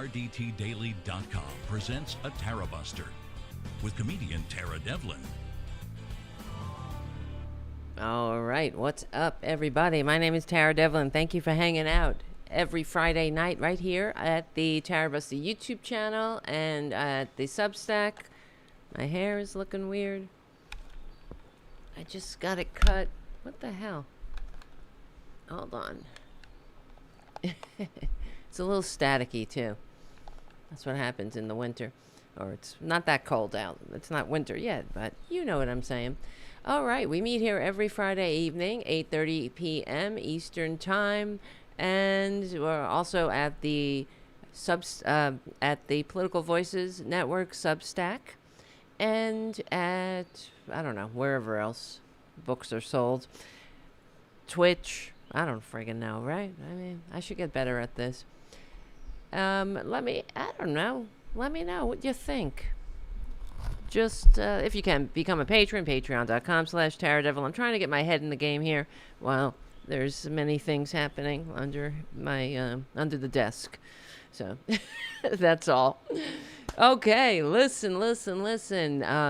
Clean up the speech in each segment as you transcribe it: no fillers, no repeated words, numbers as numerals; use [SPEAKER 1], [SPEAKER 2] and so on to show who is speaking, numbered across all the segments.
[SPEAKER 1] RDTDaily.com presents a Tarabuster with comedian Tara Devlin.
[SPEAKER 2] All right, what's up, everybody? My name is Tara Devlin. Thank you for hanging out every Friday night right here at the Tarabuster YouTube channel and at the Substack. My hair is looking weird. I just got it cut. What the hell? Hold on. It's a little staticky, too. That's what happens in the winter. Or it's not that cold out. It's not winter yet, but you know what I'm saying. All right, we meet here every Friday evening, 8:30 p.m. Eastern Time. And we're also at the Political Voices Network Substack. And at, I don't know, wherever else books are sold. Twitch. I don't friggin' know, right? I mean, I should get better at this. I don't know. Let me know what you think. Just, if you can, become a patron, patreon.com/TaraDevil. I'm trying to get my head in the game here. Well, there's many things happening under my, under the desk. So, that's all. Okay, listen.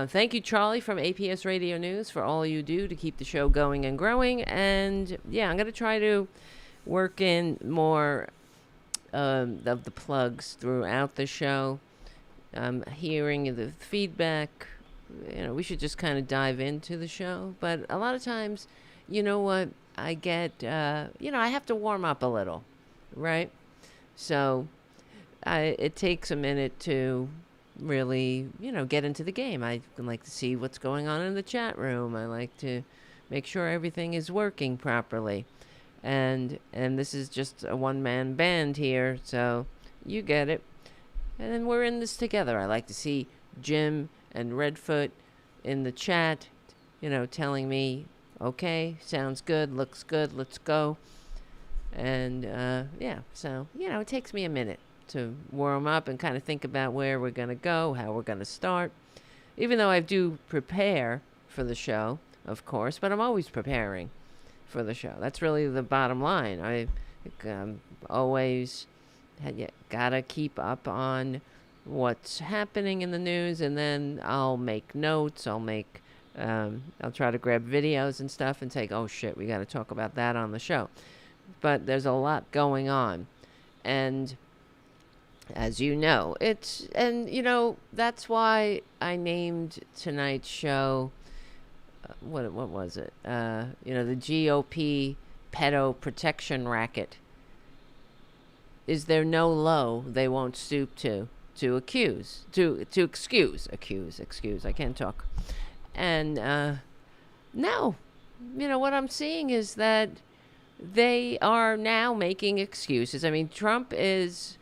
[SPEAKER 2] Thank you, Charlie from APS Radio News, for all you do to keep the show going and growing. And, yeah, I'm going to try to work in more of the plugs throughout the show. Hearing the feedback. You know, we should just kind of dive into the show. But a lot of times, you know what, I get, I have to warm up a little, right? So it takes a minute to really, get into the game. I like to see what's going on in the chat room. I like to make sure everything is working properly. And this is just a one-man band here, so you get it. And then we're in this together. I like to see Jim and Redfoot in the chat, telling me, okay, sounds good, looks good, let's go. And, so, it takes me a minute to warm up and kind of think about where we're going to go, how we're going to start. Even though I do prepare for the show, of course, but I'm always preparing for the show. That's really the bottom line. I always gotta keep up on what's happening in the news, and then I'll make notes. I'll try to grab videos and stuff and say, oh shit, we got to talk about that on the show. But there's a lot going on, and as you know, that's why I named tonight's show. What was it? The GOP pedo protection racket. Is there no low they won't stoop to excuse? I can't talk. And no, what I'm seeing is that they are now making excuses. I mean, Trump is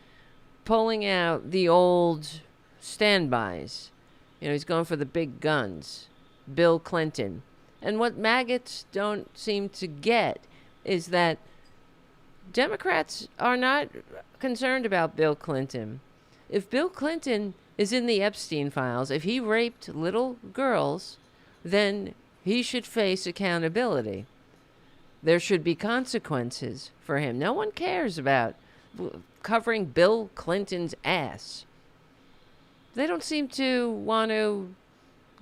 [SPEAKER 2] pulling out the old standbys. He's going for the big guns. Bill Clinton. And what maggots don't seem to get is that Democrats are not concerned about Bill Clinton. If Bill Clinton is in the Epstein files, if he raped little girls, then he should face accountability. There should be consequences for him. No one cares about covering Bill Clinton's ass. They don't seem to want to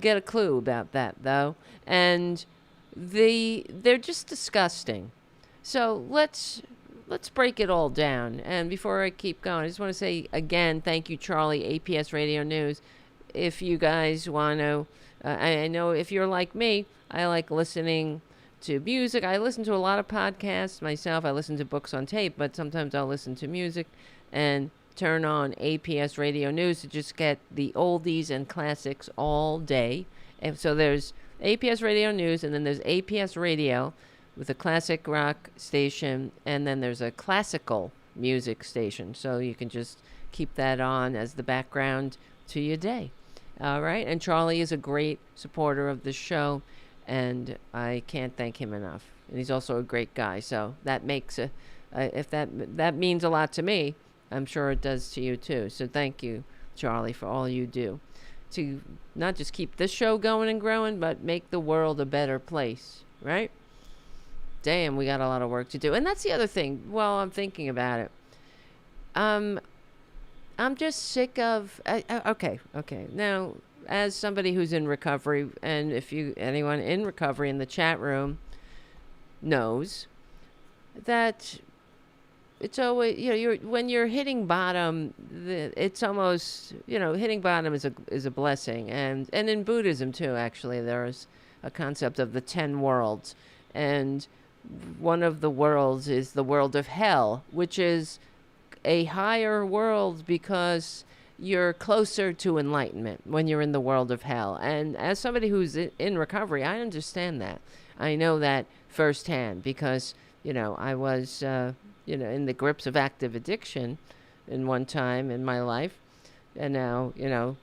[SPEAKER 2] get a clue about that, though. And they're just disgusting. So let's break it all down. And before I keep going, I just want to say again, thank you, Charlie, APS Radio News. If you guys want to, I know if you're like me, I like listening to music. I listen to a lot of podcasts myself. I listen to books on tape, but sometimes I'll listen to music and turn on APS Radio News to just get the oldies and classics all day. And so there's APS Radio News, and then there's APS Radio with a classic rock station, and then there's a classical music station. So you can just keep that on as the background to your day. All right? And Charlie is a great supporter of the show, and I can't thank him enough. And he's also a great guy. So that makes if that means a lot to me, I'm sure it does to you too. So thank you, Charlie, for all you do to not just keep this show going and growing, but make the world a better place, right? Damn, we got a lot of work to do. And that's the other thing. Well, I'm thinking about it. I'm just sick of. Okay. Now, as somebody who's in recovery, and if anyone in recovery in the chat room knows that it's always, you're when you're hitting bottom, it's almost, hitting bottom is a blessing, and in Buddhism too. Actually, there's a concept of the 10 worlds, and one of the worlds is the world of hell, which is a higher world because you're closer to enlightenment when you're in the world of hell. And as somebody who's in recovery, I understand that. I know that firsthand because, I was, in the grips of active addiction in one time in my life. And now,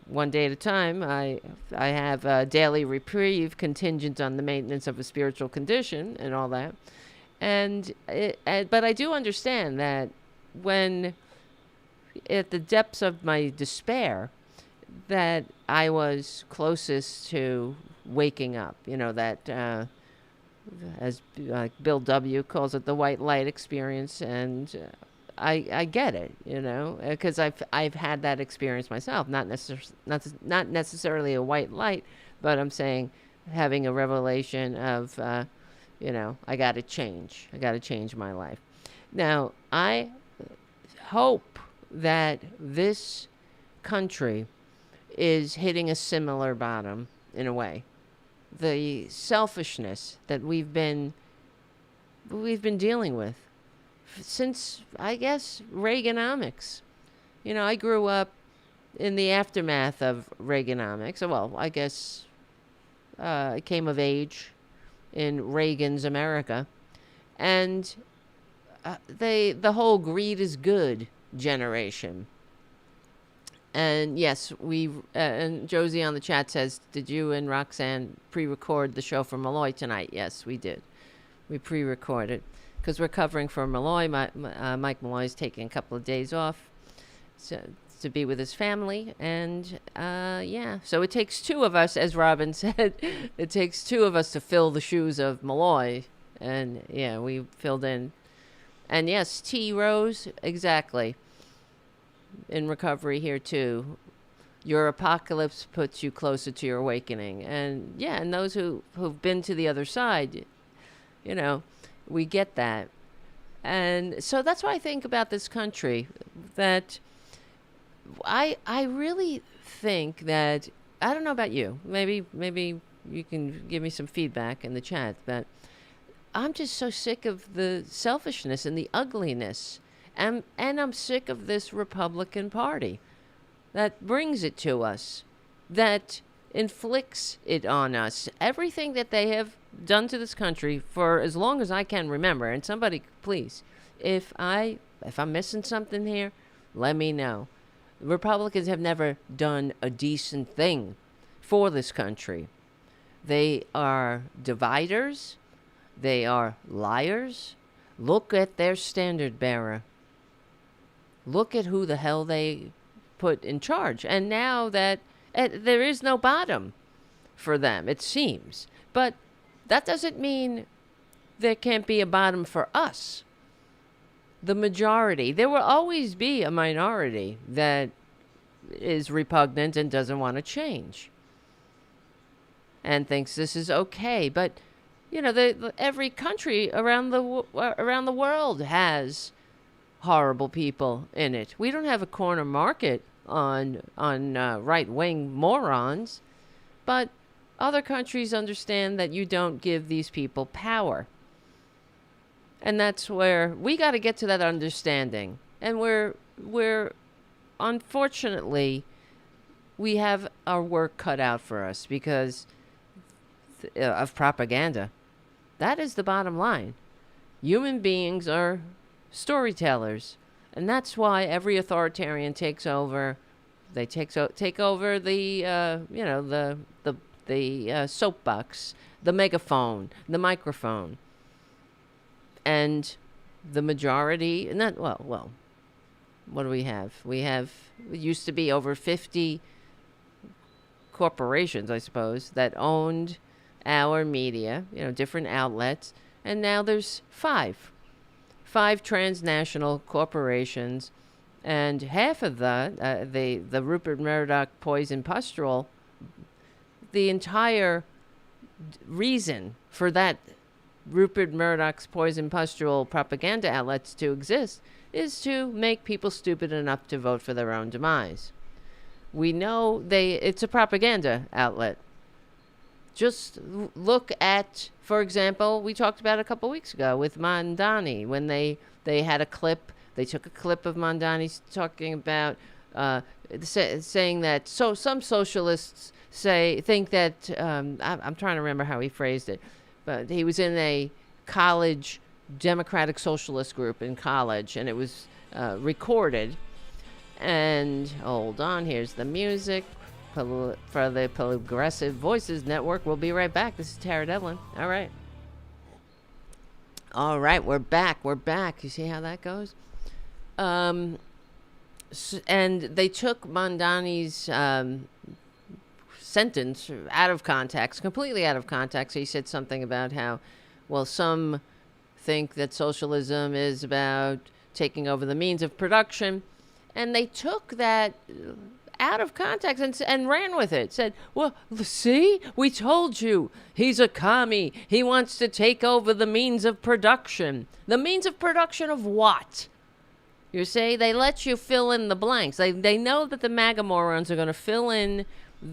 [SPEAKER 2] one day at a time, I have a daily reprieve contingent on the maintenance of a spiritual condition and all that. But I do understand that when at the depths of my despair, that I was closest to waking up, that as Bill W. calls it, the white light experience. And I get it, because I've had that experience myself, not necessarily a white light, but I'm saying having a revelation of, I got to change. I got to change my life. Now, I hope that this country is hitting a similar bottom in a way. The selfishness that we've been dealing with since, I guess, Reaganomics. I grew up in the aftermath of Reaganomics. Well, I guess I came of age in Reagan's America, and the whole greed is good generation. And yes, and Josie on the chat says, did you and Roxanne pre-record the show for Malloy tonight? Yes, we did. We pre-recorded because we're covering for Malloy. Mike Malloy is taking a couple of days off to be with his family. And so it takes two of us, as Robin said, it takes two of us to fill the shoes of Malloy. And yeah, we filled in. And yes, T. Rose, exactly. In recovery here too. Your apocalypse puts you closer to your awakening. And yeah, and those who've been to the other side, we get that. And so that's why I think about this country, that I really think that, I don't know about you, maybe you can give me some feedback in the chat, but I'm just so sick of the selfishness and the ugliness. And I'm sick of this Republican Party that brings it to us, that inflicts it on us. Everything that they have done to this country for as long as I can remember. And somebody, please, if I'm missing something here, let me know. Republicans have never done a decent thing for this country. They are dividers. They are liars. Look at their standard bearer. Look at who the hell they put in charge. And now that there is no bottom for them, it seems. But that doesn't mean there can't be a bottom for us. The majority. There will always be a minority that is repugnant and doesn't want to change. And thinks this is okay. But, every country around the world has horrible people in it. We don't have a corner market on right-wing morons, but other countries understand that you don't give these people power. And that's where we got to get to that understanding. And we're unfortunately, we have our work cut out for us because of propaganda. That is the bottom line. Human beings are storytellers, and that's why every authoritarian takes over. They take over the soapbox, the megaphone, the microphone, and the majority. Not well. What do we have? It used to be over 50 corporations, I suppose, that owned our media, different outlets, and now there's five transnational corporations And half of the Rupert Murdoch poison pustule, the entire reason for that Rupert Murdoch's poison pustule propaganda outlets to exist is to make people stupid enough to vote for their own demise. We know it's a propaganda outlet. Just look at, for example, we talked about a couple weeks ago with Mandani when they had a clip. They took a clip of Mandani talking about saying that some socialists think that I'm trying to remember how he phrased it, but he was in a college Democratic Socialist group in college, and it was recorded. And hold on, here's the music for the Progressive Voices Network. We'll be right back. This is Tara Devlin. All right, we're back. You see how that goes? And they took Mandani's sentence out of context, completely out of context. He said something about how, well, some think that socialism is about taking over the means of production. And they took that out of context and ran with it. Said, well, see, we told you. He's a commie. He wants to take over the means of production. The means of production of what? You see, they let you fill in the blanks. They know that the MAGA morons are going to fill in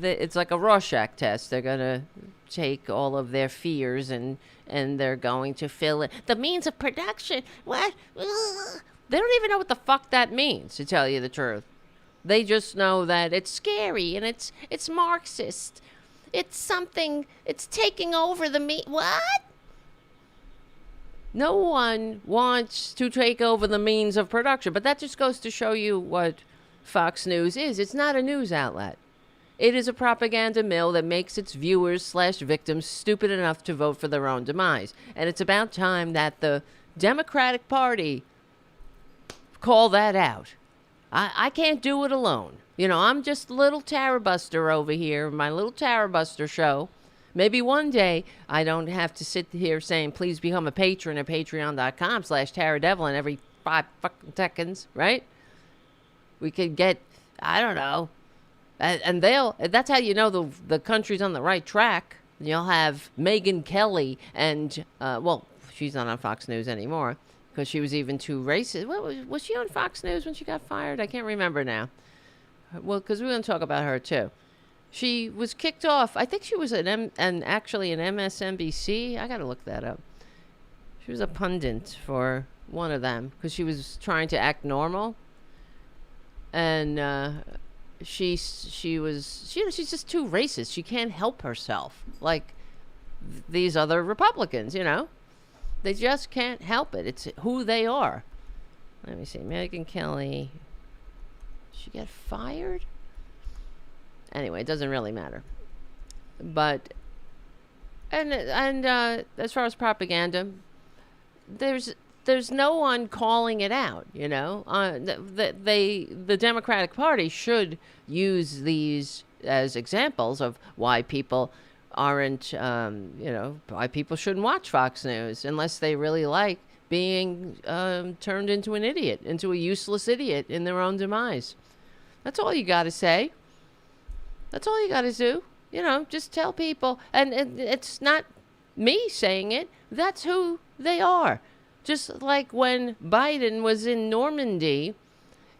[SPEAKER 2] it's like a Rorschach test. They're going to take all of their fears and they're going to fill in the means of production. What? Ugh. They don't even know what the fuck that means, to tell you the truth. They just know that it's scary and it's Marxist. It's something, it's taking over the what? No one wants to take over the means of production, but that just goes to show you what Fox News is. It's not a news outlet. It is a propaganda mill that makes its viewers/victims stupid enough to vote for their own demise. And it's about time that the Democratic Party call that out. I can't do it alone. You know, I'm just a little Tarabuster over here, my little Tarabuster show. Maybe one day I don't have to sit here saying, please become a patron at patreon.com/TaraDevlin every 5 fucking seconds, right? We could get, I don't know. And that's how you know the country's on the right track. You'll have Megyn Kelly and, well, she's not on Fox News anymore, because she was even too racist. Was she on Fox News when she got fired? I can't remember now. Well, because we're going to talk about her, too. She was kicked off. I think she was actually an MSNBC. I got to look that up. She was a pundit for one of them because she was trying to act normal. And she's just too racist. She can't help herself like these other Republicans, you know. They just can't help it. It's who they are. Let me see. Megyn Kelly. She get fired? Anyway, it doesn't really matter. But and as far as propaganda, there's no one calling it out, you know. The Democratic Party should use these as examples of why people aren't, why people shouldn't watch Fox News unless they really like being turned into an idiot, into a useless idiot in their own demise. That's all you got to say. That's all you got to do. You know, just tell people. And it's not me saying it. That's who they are. Just like when Biden was in Normandy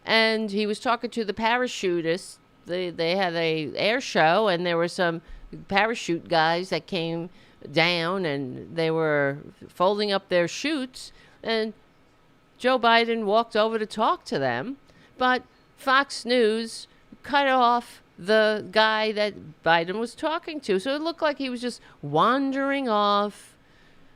[SPEAKER 2] and he was talking to the parachutists. They had a air show and there were some parachute guys that came down and they were folding up their chutes, and Joe Biden walked over to talk to them, but Fox News cut off the guy that Biden was talking to. So it looked like he was just wandering off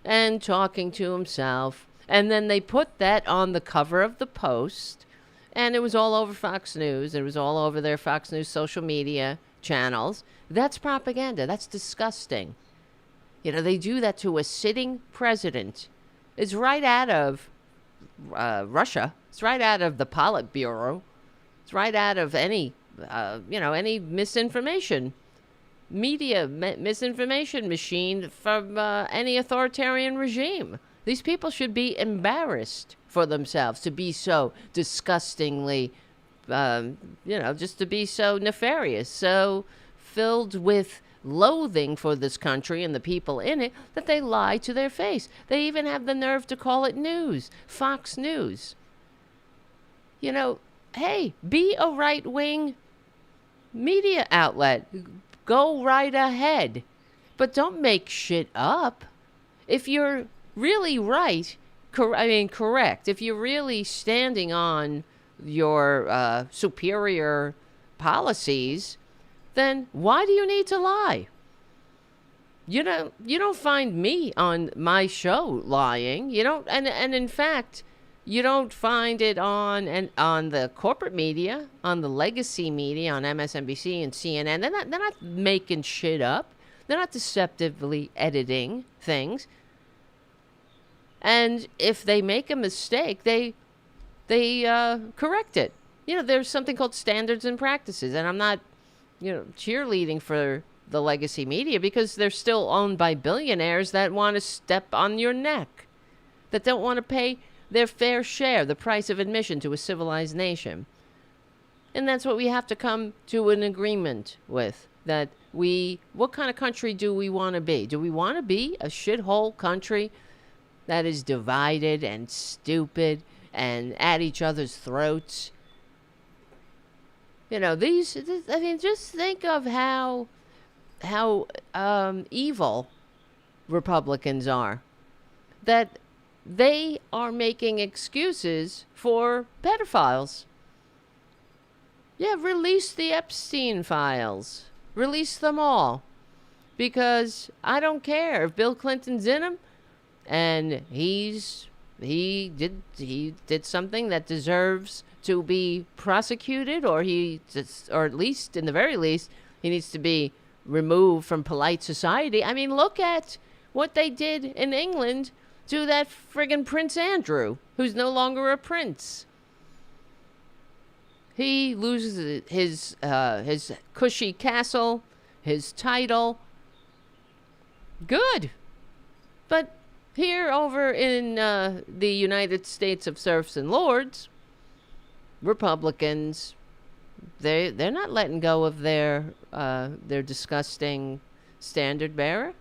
[SPEAKER 2] and talking to himself. And then they put that on the cover of the Post, and it was all over Fox News. It was all over their Fox News social media channels. That's propaganda. That's disgusting. You know, they do that to a sitting president. It's right out of Russia. It's right out of the Politburo. It's right out of any misinformation misinformation machine from any authoritarian regime. These people should be embarrassed for themselves to be so disgustingly, just to be so nefarious, so filled with loathing for this country and the people in it that they lie to their face. They even have the nerve to call it news, Fox News. Hey, be a right-wing media outlet. Go right ahead. But don't make shit up. If you're really right, correct, if you're really standing on your superior policies, then why do you need to lie? You don't find me on my show lying. You don't, and in fact, you don't find it on the corporate media, on the legacy media, on MSNBC and CNN. They're not making shit up. They're not deceptively editing things. And if they make a mistake, they correct it. There's something called standards and practices, and I'm not cheerleading for the legacy media because they're still owned by billionaires that want to step on your neck, that don't want to pay their fair share, the price of admission to a civilized nation. And that's what we have to come to an agreement with, that what kind of country do we want to be? Do we want to be a shithole country that is divided and stupid and at each other's throats? Just think of how evil Republicans are. That they are making excuses for pedophiles. Yeah, release the Epstein files. Release them all. Because I don't care if Bill Clinton's in them and he did something that deserves to be prosecuted, or at least, in the very least, he needs to be removed from polite society. I mean, look at what they did in England to that friggin' Prince Andrew, who's no longer a prince. He loses his cushy castle, his title. Good. But here over in the United States of Serfs and Lords, Republicans, they're not letting go of their disgusting standard bearer.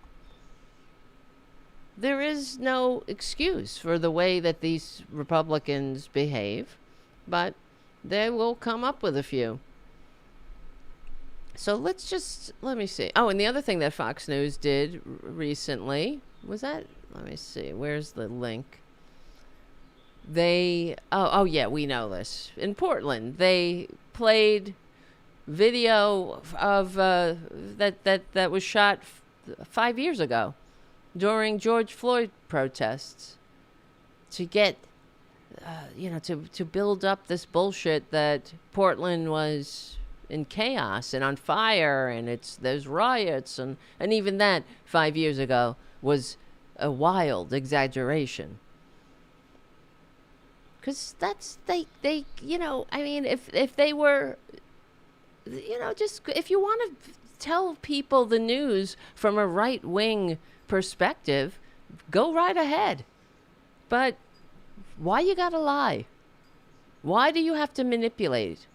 [SPEAKER 2] There is no excuse for the way that these Republicans behave, but they will come up with a few. So let me see. Oh, and the other thing that Fox News did recently was that, let me see, where's the link? we know this. In Portland, they played video of that was shot 5 years ago during George Floyd protests to get to build up this bullshit that Portland was in chaos and on fire and there's riots and even that 5 years ago was a wild exaggeration. Because that's, they if they were, just, if you want to tell people the news from a right-wing perspective, go right ahead. But why you gotta lie? Why do you have to manipulate?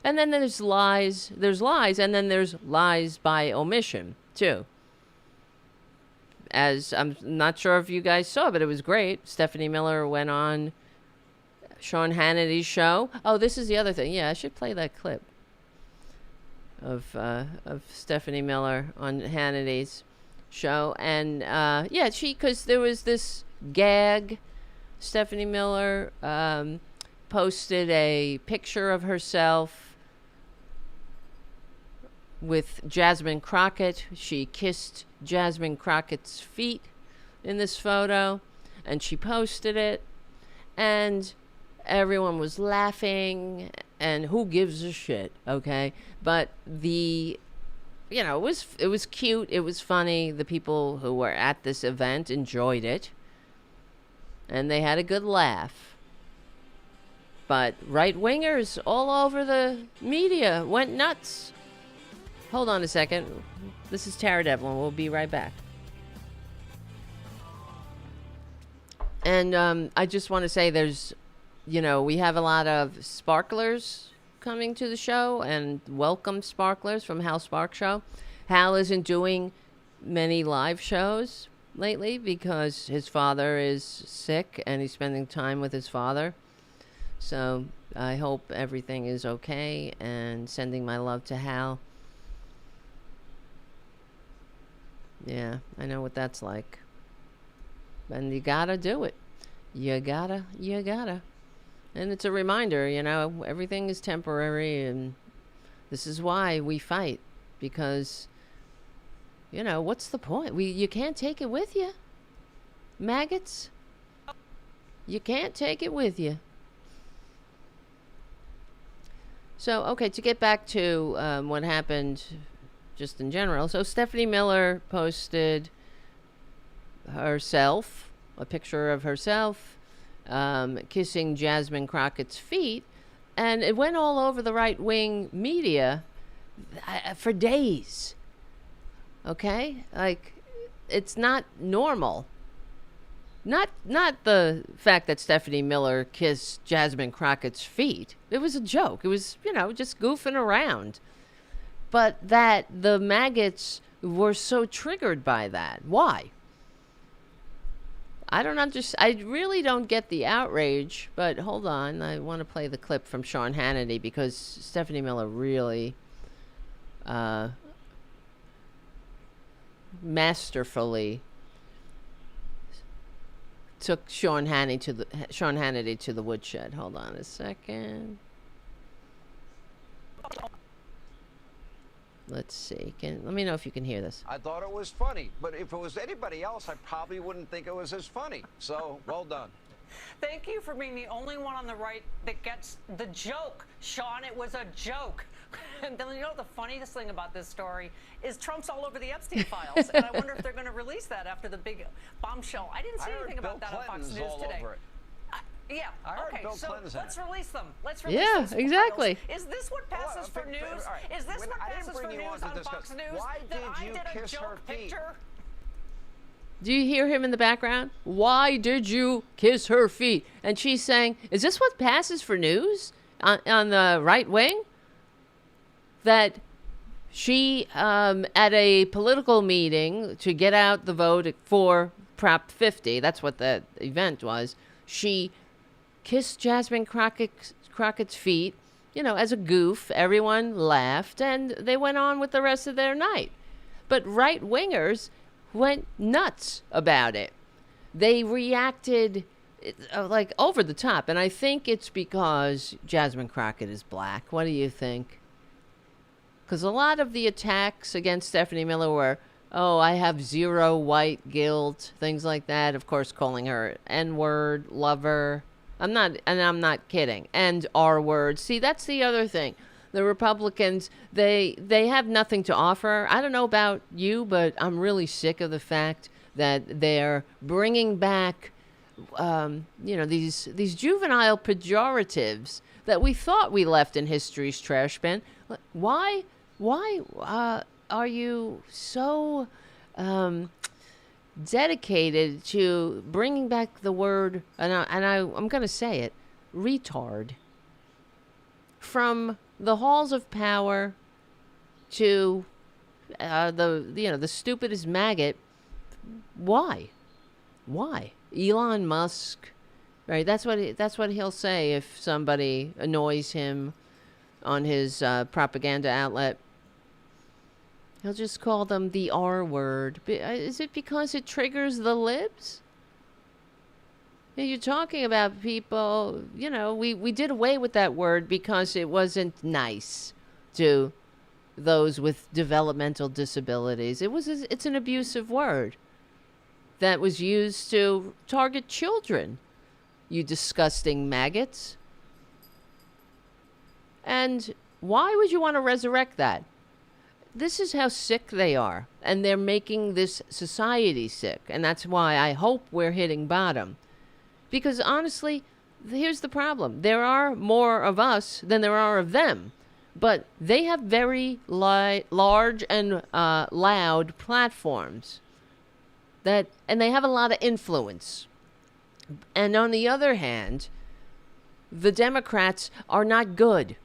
[SPEAKER 2] And then there's lies, and then there's lies by omission, too. As I'm not sure if you guys saw, but it was great. Stephanie Miller went on Sean Hannity's show. Oh, this is the other thing. Yeah, I should play that clip of Stephanie Miller on Hannity's show. And because there was this gag. Stephanie Miller posted a picture of herself with Jasmine Crockett. She kissed Jasmine Crockett's feet in this photo, and she posted it, and everyone was laughing, and who gives a shit, okay? But it was cute, it was funny. The people who were at this event enjoyed it, and they had a good laugh. But right-wingers all over the media went nuts. Hold on a second. This is Tara Devlin. We'll be right back. And I just want to say there's, we have a lot of sparklers coming to the show, and welcome sparklers from Hal Spark Show. Hal isn't doing many live shows lately because his father is sick and he's spending time with his father. So I hope everything is okay, and sending my love to Hal. Yeah, I know what that's like. And you gotta do it. You gotta. And it's a reminder, everything is temporary, and this is why we fight. Because, what's the point? You can't take it with you. Maggots. You can't take it with you. So, okay, to get back to what happened just in general. So Stephanie Miller posted herself, a picture of herself, kissing Jasmine Crockett's feet, and it went all over the right-wing media for days. Okay? Like, it's not normal. Not the fact that Stephanie Miller kissed Jasmine Crockett's feet. It was a joke. It was, just goofing around. But that the maggots were so triggered by that. Why? I really don't get the outrage, but hold on. I want to play the clip from Sean Hannity because Stephanie Miller really masterfully took Sean Hannity to the woodshed. Hold on a second. Let's see. Let me know if you can hear this.
[SPEAKER 3] I thought it was funny, but if it was anybody else, I probably wouldn't think it was as funny. So, well done.
[SPEAKER 4] Thank you for being the only one on the right that gets the joke. Sean, it was a joke. And then the funniest thing about this story is Trump's all over the Epstein files. And I wonder if they're going to release that after the big bombshell. I didn't see anything about that on Fox News today. Yeah. Okay. So let's release them. Let's release them.
[SPEAKER 2] Yeah. Exactly.
[SPEAKER 4] Is this what passes for news? Right. Is this what passes for news on Fox News?
[SPEAKER 3] Why did you kiss her feet?
[SPEAKER 2] Do you hear him in the background? Why did you kiss her feet? And she's saying, "Is this what passes for news on the right wing?" That she, at a political meeting to get out the vote for Prop 50, that's what the event was, she kissed Jasmine Crockett's feet, as a goof. Everyone laughed, and they went on with the rest of their night. But right-wingers went nuts about it. They reacted like over the top, and I think it's because Jasmine Crockett is black. What do you think? Because a lot of the attacks against Stephanie Miller were, oh, I have zero white guilt, things like that. Of course, calling her N-word, lover. I'm not kidding. And R-word. See, that's the other thing. The Republicans, they have nothing to offer. I don't know about you, but I'm really sick of the fact that they're bringing back, these juvenile pejoratives that we thought we left in history's trash bin. Why are you so dedicated to bringing back the word, I'm going to say it, retard, from the halls of power to the stupidest maggot? Why? Elon Musk, right? That's what he'll say if somebody annoys him on his propaganda outlet. He'll just call them the R word. Is it because it triggers the libs? You're talking about people, we did away with that word because it wasn't nice to those with developmental disabilities. It's an abusive word that was used to target children, you disgusting maggots. And why would you want to resurrect that? This is how sick they are, and they're making this society sick, and that's why I hope we're hitting bottom. Because honestly, here's the problem. There are more of us than there are of them, but they have very large and loud platforms, and they have a lot of influence. And on the other hand, the Democrats are not good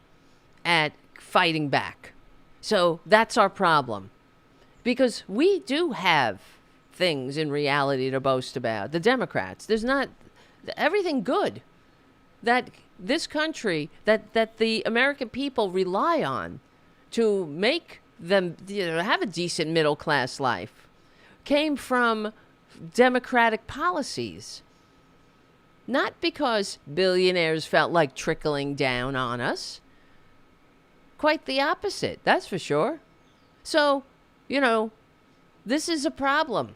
[SPEAKER 2] at fighting back. So that's our problem. Because we do have things in reality to boast about. The Democrats, there's not everything good that this country, that the American people rely on to make them have a decent middle class life, came from Democratic policies. Not because billionaires felt like trickling down on us. Quite the opposite, that's for sure. So, this is a problem,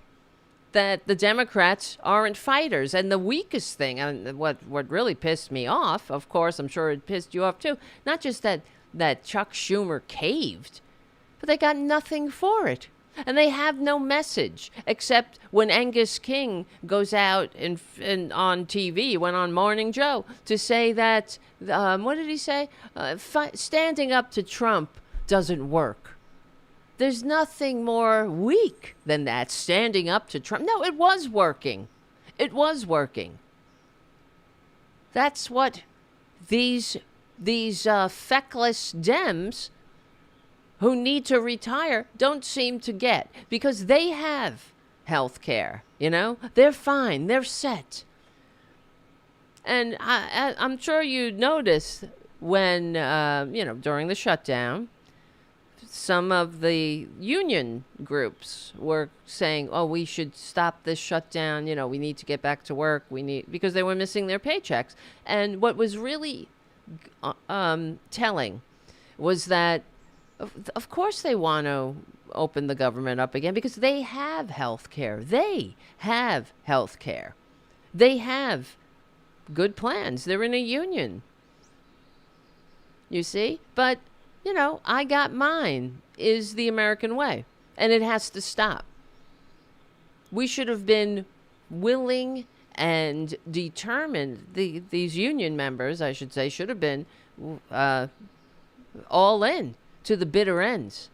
[SPEAKER 2] that the Democrats aren't fighters. And the weakest thing, and what really pissed me off, of course, I'm sure it pissed you off too, not just that Chuck Schumer caved, but they got nothing for it. And they have no message, except when Angus King goes out and on TV, went on Morning Joe, to say that, what did he say? Standing up to Trump doesn't work. There's nothing more weak than that, standing up to Trump. No, it was working. It was working. That's what these feckless Dems who need to retire don't seem to get, because they have health care, They're fine. They're set. And I'm sure you noticed when, during the shutdown, some of the union groups were saying, oh, we should stop this shutdown. We need to get back to work. Because they were missing their paychecks. And what was really telling was that, of course they want to open the government up again because they have health care. They have health care. They have good plans. They're in a union. You see? But, I got mine is the American way. And it has to stop. We should have been willing and determined. These union members, I should say, should have been all in to the bitter ends.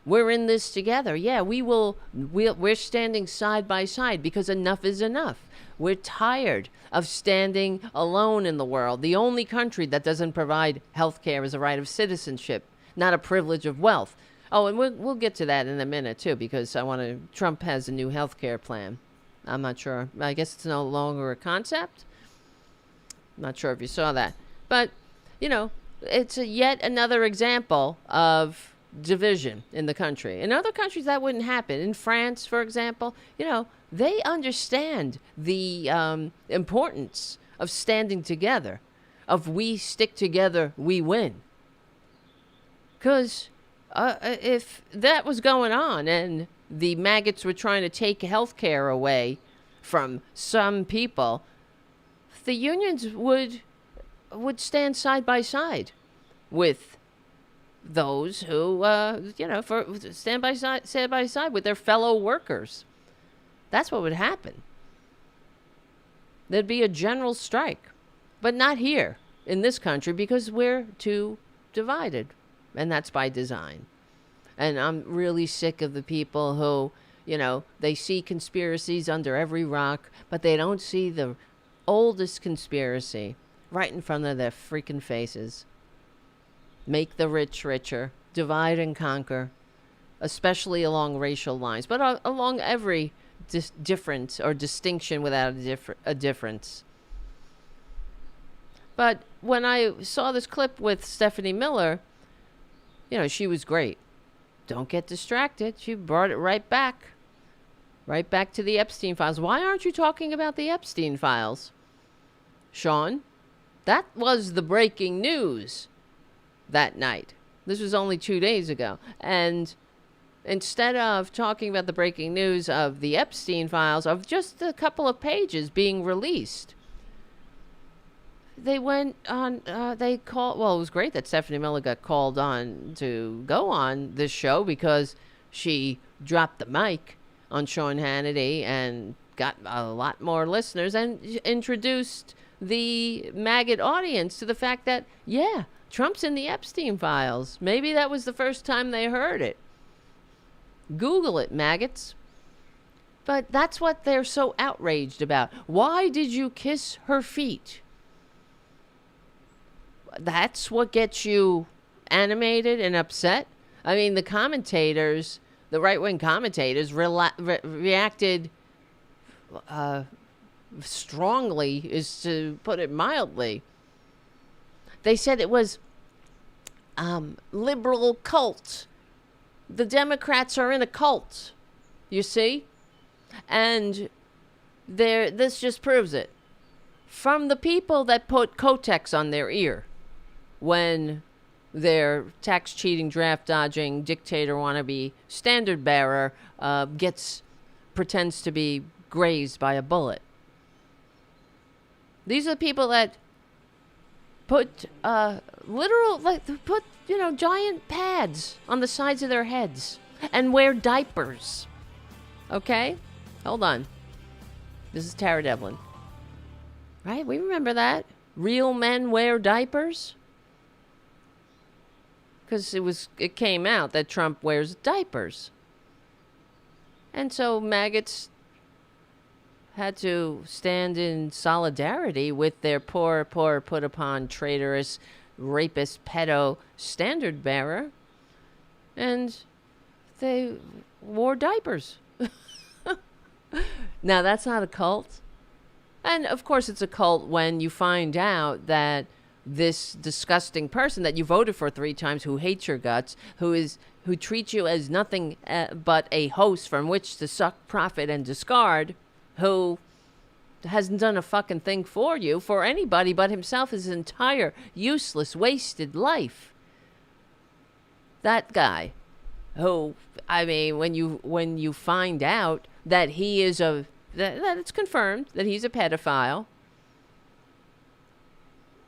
[SPEAKER 2] We're in this together. Yeah, we're standing side by side because enough is enough. We're tired of standing alone in the world. The only country that doesn't provide health care as a right of citizenship, not a privilege of wealth. Oh, and we'll get to that in a minute, too, because Trump has a new health care plan. I'm not sure. I guess it's no longer a concept. I'm not sure if you saw that. But, it's yet another example of division in the country. In other countries, that wouldn't happen. In France, for example, they understand the importance of standing together, of we stick together, we win. Because if that was going on and the maggots were trying to take health care away from some people, the unions would stand side by side with those who, stand by side with their fellow workers. That's what would happen. There'd be a general strike, but not here in this country because we're too divided, and that's by design. And I'm really sick of the people who, they see conspiracies under every rock, but they don't see the oldest conspiracy right in front of their freaking faces. Make the rich richer, divide and conquer, especially along racial lines, but along every difference or distinction without a difference. But when I saw this clip with Stephanie Miller, she was great. Don't get distracted. She brought it right back to the Epstein files. Why aren't you talking about the Epstein files, Sean? That was the breaking news that night. This was only 2 days ago. And instead of talking about the breaking news of the Epstein files, of just a couple of pages being released, they went on, it was great that Stephanie Miller got called on to go on this show because she dropped the mic on Sean Hannity and got a lot more listeners and introduced the MAGA audience to the fact that, yeah, Trump's in the Epstein files. Maybe that was the first time they heard it. Google it, maggots. But that's what they're so outraged about. Why did you kiss her feet? That's what gets you animated and upset? I mean, the commentators, the right-wing commentators, reacted strongly, is to put it mildly. They said it was liberal cult. The Democrats are in a cult, you see? And this just proves it. From the people that put Kotex on their ear when their tax cheating, draft dodging, dictator wannabe standard bearer pretends to be grazed by a bullet. These are the people that put giant pads on the sides of their heads and wear diapers. Okay? Hold on. This is Tara Devlin. Right? We remember that. Real men wear diapers. Because it came out that Trump wears diapers. And so maggots had to stand in solidarity with their poor put upon traitorous rapist pedo standard bearer, and they wore diapers. Now that's not a cult. And of course it's a cult when you find out that this disgusting person that you voted for 3 times, who hates your guts, who treats you as nothing but a host from which to suck, profit, and discard, who hasn't done a fucking thing for you, for anybody but himself, his entire useless, wasted life. That guy, who, I mean, when you find out that he is that it's confirmed that he's a pedophile,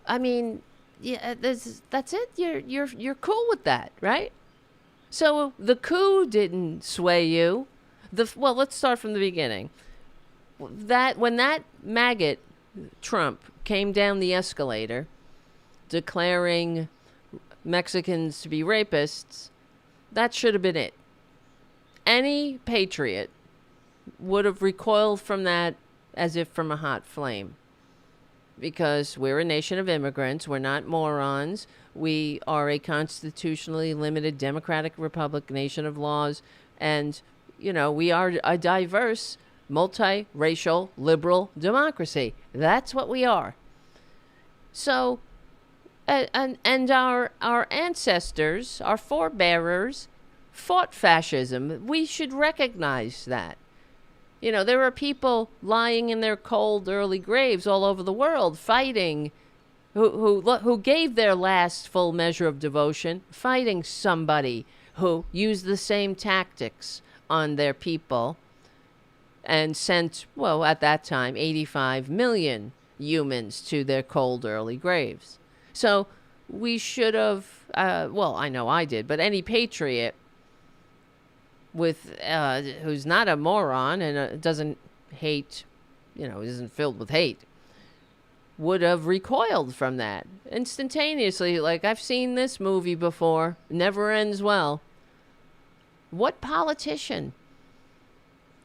[SPEAKER 2] I mean, yeah, that's it. You're cool with that, right? So the coup didn't sway you. Well, let's start from the beginning. When that maggot Trump came down the escalator declaring Mexicans to be rapists, that should have been it. Any patriot would have recoiled from that as if from a hot flame. Because we're a nation of immigrants. We're not morons. We are a constitutionally limited democratic republic, nation of laws. And, we are a diverse, multiracial, liberal democracy. That's what we are. So, and our ancestors, our forebearers, fought fascism. We should recognize that. There are people lying in their cold, early graves all over the world fighting, who gave their last full measure of devotion, fighting somebody who used the same tactics on their people and sent, well, at that time, 85 million humans to their cold, early graves. So we should have, I know I did, but any patriot who's not a moron and doesn't hate, isn't filled with hate, would have recoiled from that instantaneously. Like, I've seen this movie before. Never ends well. What politician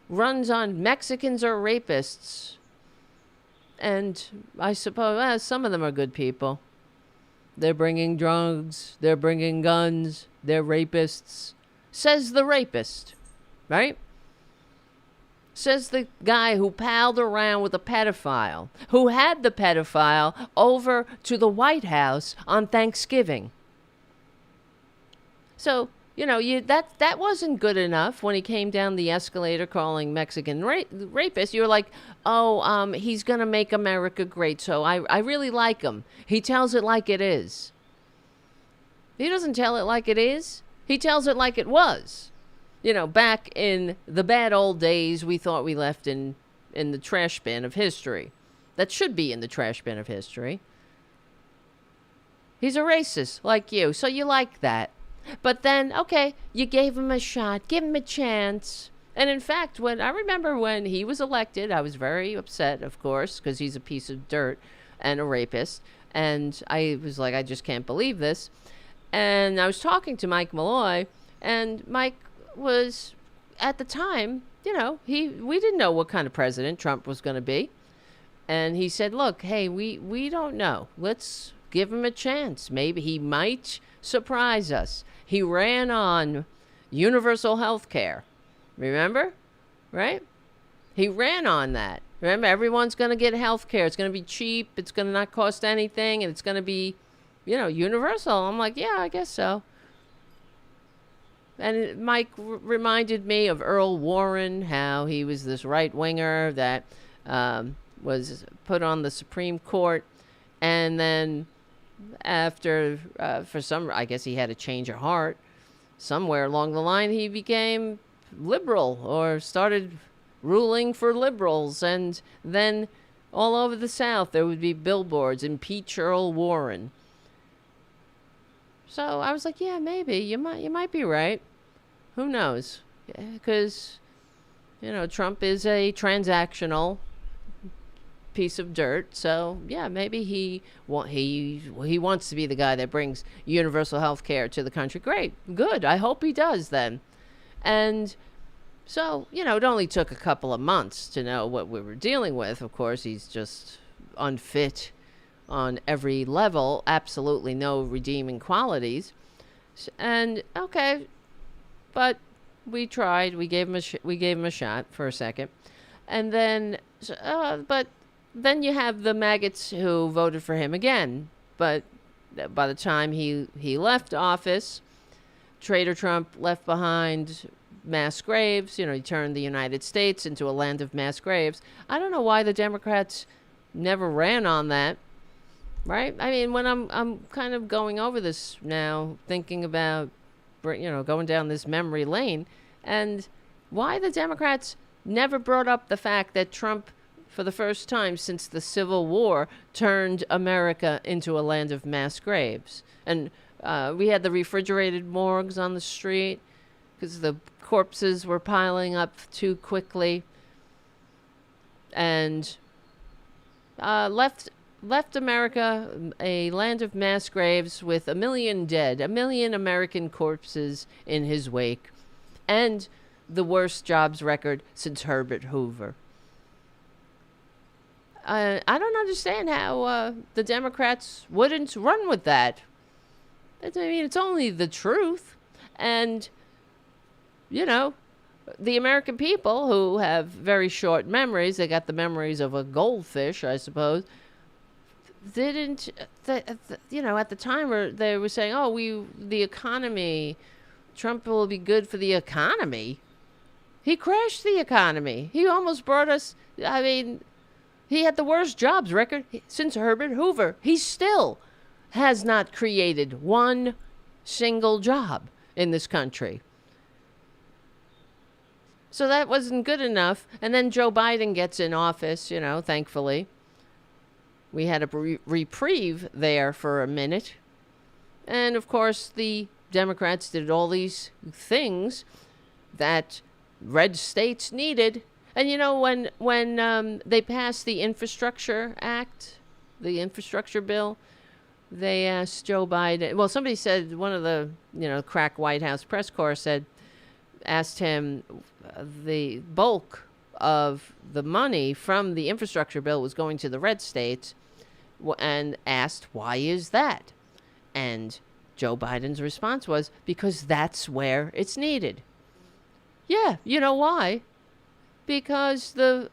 [SPEAKER 2] runs on Mexicans are rapists? And I suppose some of them are good people. They're bringing drugs. They're bringing guns. They're rapists. Says the rapist, right? Says the guy who palled around with a pedophile, who had the pedophile over to the White House on Thanksgiving. So, that wasn't good enough when he came down the escalator calling Mexican rapists. You're like, he's going to make America great, so I really like him. He tells it like it is. He doesn't tell it like it is. He tells it like it was. Back in the bad old days, we thought we left in the trash bin of history. That should be in the trash bin of history. He's a racist like you, so you like that. But then, okay, you gave him a shot, give him a chance. And in fact, I remember when he was elected, I was very upset, of course, because he's a piece of dirt and a rapist. And I was like, I just can't believe this. And I was talking to Mike Malloy, and Mike was, at the time, we didn't know what kind of president Trump was going to be. And he said, look, hey, we don't know. Let's give him a chance. Maybe he might surprise us. He ran on universal health care. Remember? Right? He ran on that. Remember, everyone's going to get health care. It's going to be cheap. It's going to not cost anything. And it's going to be, universal. I'm like, yeah, I guess so. And Mike reminded me of Earl Warren, how he was this right-winger that was put on the Supreme Court. And then after, I guess he had a change of heart. Somewhere along the line, he became liberal or started ruling for liberals. And then all over the South, there would be billboards, impeach Earl Warren. So I was like, yeah, maybe you might be right. Who knows? Because, Trump is a transactional piece of dirt. So yeah, maybe he wants to be the guy that brings universal health care to the country. Great, good. I hope he does then. And so, it only took a couple of months to know what we were dealing with. Of course, he's just unfit on every level, absolutely no redeeming qualities. And okay, but we tried. We gave him a shot for a second, and then but then you have the maggots who voted for him again. But by the time he left office, Trader Trump left behind mass graves. He turned the United States into a land of mass graves. I don't know why the Democrats never ran on that. Right? I mean, when I'm kind of going over this now, thinking about, going down this memory lane, and why the Democrats never brought up the fact that Trump, for the first time since the Civil War, turned America into a land of mass graves. And we had the refrigerated morgues on the street because the corpses were piling up too quickly, and left America a land of mass graves with 1 million dead, 1 million American corpses in his wake, and the worst jobs record since Herbert Hoover. I don't understand how the Democrats wouldn't run with that. I mean, it's only the truth. And, the American people, who have very short memories, they got the memories of a goldfish, I suppose, didn't, at the time they were saying, the economy, Trump will be good for the economy. He crashed the economy. He almost brought us, he had the worst jobs record since Herbert Hoover. He still has not created one single job in this country. So that wasn't good enough. And then Joe Biden gets in office, thankfully. We had a reprieve there for a minute. And, of course, the Democrats did all these things that red states needed. And, when they passed the Infrastructure Act, the infrastructure bill, they asked Joe Biden. Well, somebody said, one of the, crack White House press corps asked him the bulk of the money from the infrastructure bill was going to the red states, and asked, why is that? And Joe Biden's response was, because that's where it's needed. Yeah, you know why? Because the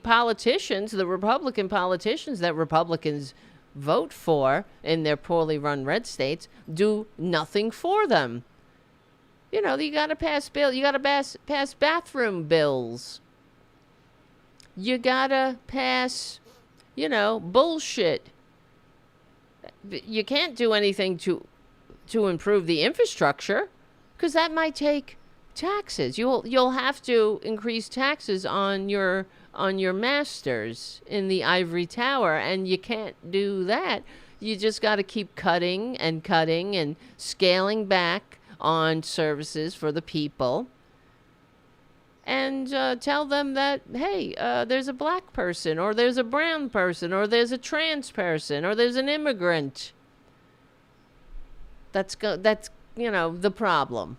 [SPEAKER 2] politicians, the Republican politicians that Republicans vote for in their poorly run red states, do nothing for them. You got to pass pass bathroom bills. You got to pass, bullshit. You can't do anything to improve the infrastructure, because that might take taxes. You'll have to increase taxes on your masters in the ivory tower, and you can't do that. You just got to keep cutting and scaling back on services for the people, and tell them that, hey, there's a black person, or there's a brown person, or there's a trans person, or there's an immigrant. That's the problem.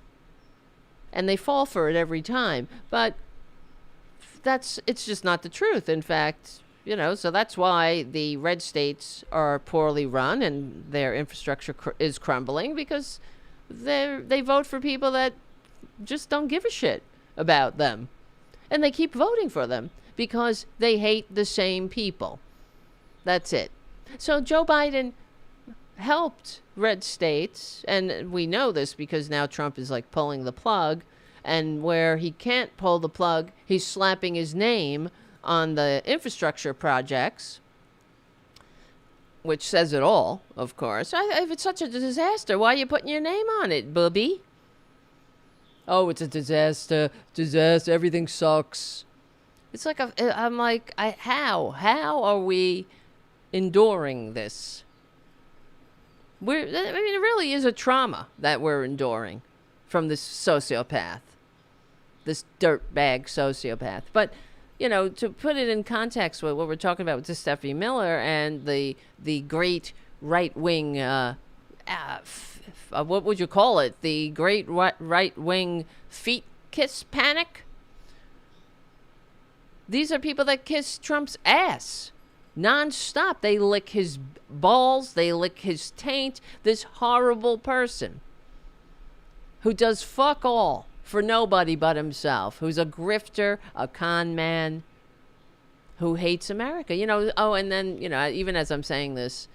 [SPEAKER 2] And they fall for it every time. But it's just not the truth. In fact, so that's why the red states are poorly run and their infrastructure is crumbling, because they vote for people that just don't give a shit about them. And they keep voting for them because they hate the same people. That's it. So Joe Biden helped red states, and we know this because now Trump is like pulling the plug, and where he can't pull the plug, he's slapping his name on the infrastructure projects, which says it all, of course. If it's such a disaster, why are you putting your name on it, booby? Oh, it's a disaster, everything sucks. It's like, how are we enduring this? It really is a trauma that we're enduring from this sociopath, this dirtbag sociopath. But, to put it in context with what we're talking about with this Stephanie Miller and the great right-wing, what would you call it? The great right-wing feet kiss panic? These are people that kiss Trump's ass nonstop. They lick his balls. They lick his taint. This horrible person who does fuck all for nobody but himself, who's a grifter, a con man, who hates America. And then, even as I'm saying this,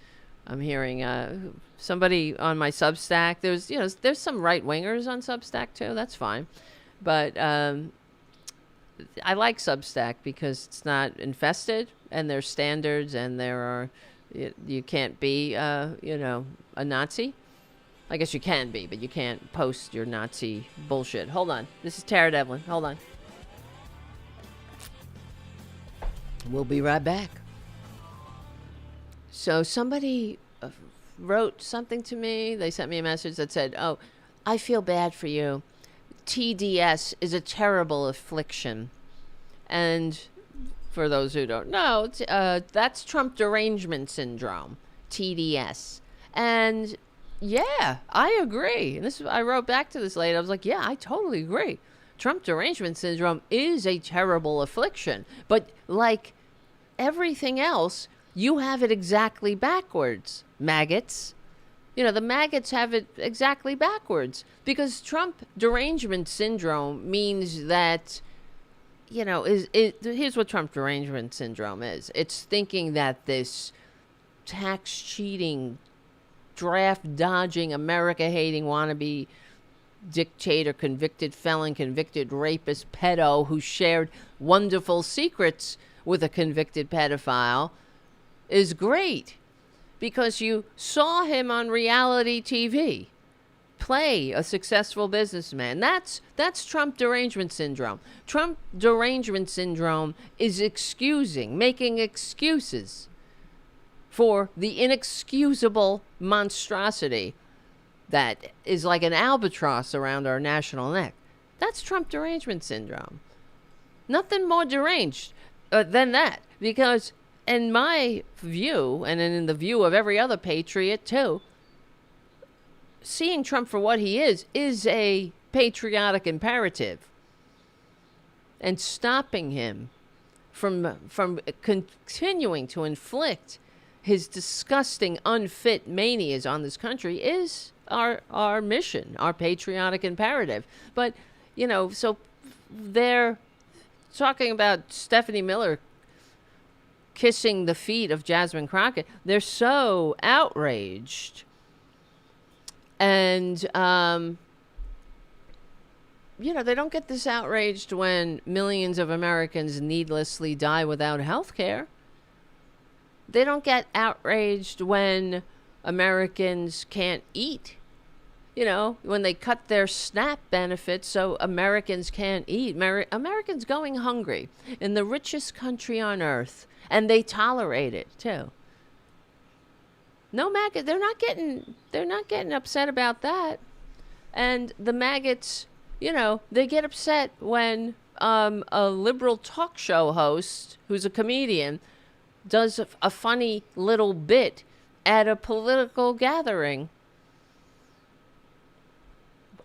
[SPEAKER 2] I'm hearing somebody on my Substack. There's some right-wingers on Substack, too. That's fine. But I like Substack because it's not infested, and there's standards, and you can't be, a Nazi. I guess you can be, but you can't post your Nazi bullshit. Hold on. This is Tara Devlin. Hold on. We'll be right back. So somebody wrote something to me. They sent me a message that said, "Oh, I feel bad for you. TDS is a terrible affliction." And for those who don't know, that's Trump derangement syndrome, TDS. And yeah, I agree. And I wrote back to this lady. I was like, yeah, I totally agree. Trump derangement syndrome is a terrible affliction. But like everything else, you have it exactly backwards, maggots. The maggots have it exactly backwards. Because Trump derangement syndrome means that, here's what Trump derangement syndrome is. It's thinking that this tax cheating, draft dodging, America hating wannabe dictator, convicted felon, convicted rapist, pedo who shared wonderful secrets with a convicted pedophile is great because you saw him on reality TV play a successful businessman. That's Trump derangement syndrome. Trump derangement syndrome is making excuses for the inexcusable monstrosity that is like an albatross around our national neck. That's Trump derangement syndrome. Nothing more deranged than that. Because in my view, and in the view of every other patriot too, seeing Trump for what he is a patriotic imperative. And stopping him from continuing to inflict his disgusting, unfit manias on this country is our mission, our patriotic imperative. But, so they're talking about Stephanie Miller kissing the feet of Jasmine Crockett. They're so outraged. And, they don't get this outraged when millions of Americans needlessly die without health care. They don't get outraged when Americans can't eat. When they cut their SNAP benefits so Americans can't eat. Americans going hungry in the richest country on earth, and they tolerate it too. No MAGA, they're not getting upset about that. And the maggots, they get upset when a liberal talk show host who's a comedian does a funny little bit at a political gathering.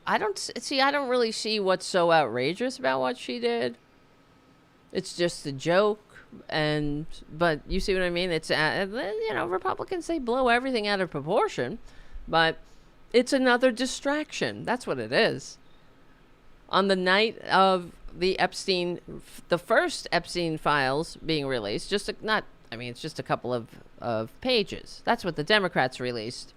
[SPEAKER 2] I don't really see what's so outrageous about what she did. It's just a joke. But you see what I mean? It's, Republicans, they blow everything out of proportion, but it's another distraction. That's what it is. On the night of the first Epstein files being released, it's just a couple of pages. That's what the Democrats released.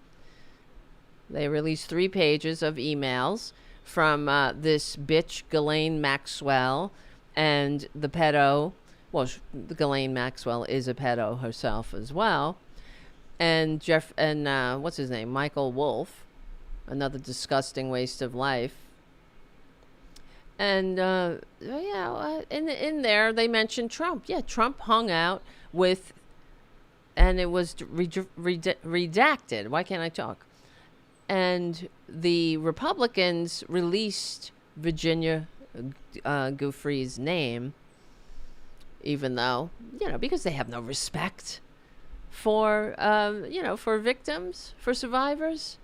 [SPEAKER 2] They released 3 pages of emails from this bitch, Ghislaine Maxwell, and the pedo. Well, Ghislaine Maxwell is a pedo herself as well. And what's his name? Michael Wolff, another disgusting waste of life. And, in there, they mentioned Trump. Yeah, Trump hung out with, and it was redacted. Why can't I talk? And the Republicans released Virginia Giuffre's name, even though, because they have no respect for, for victims, for survivors.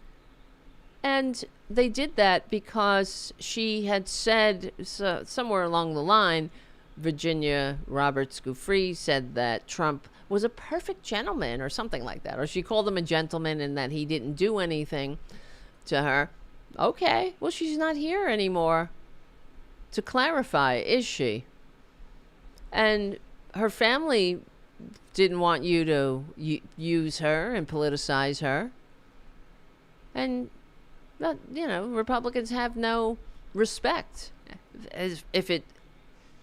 [SPEAKER 2] And they did that because she had said, somewhere along the line, Virginia Roberts Giuffre said that Trump was a perfect gentleman or something like that. Or she called him a gentleman and that he didn't do anything to her. Okay, well, she's not here anymore to clarify, is she? And her family didn't want you to use her and politicize her. And, Republicans have no respect. If it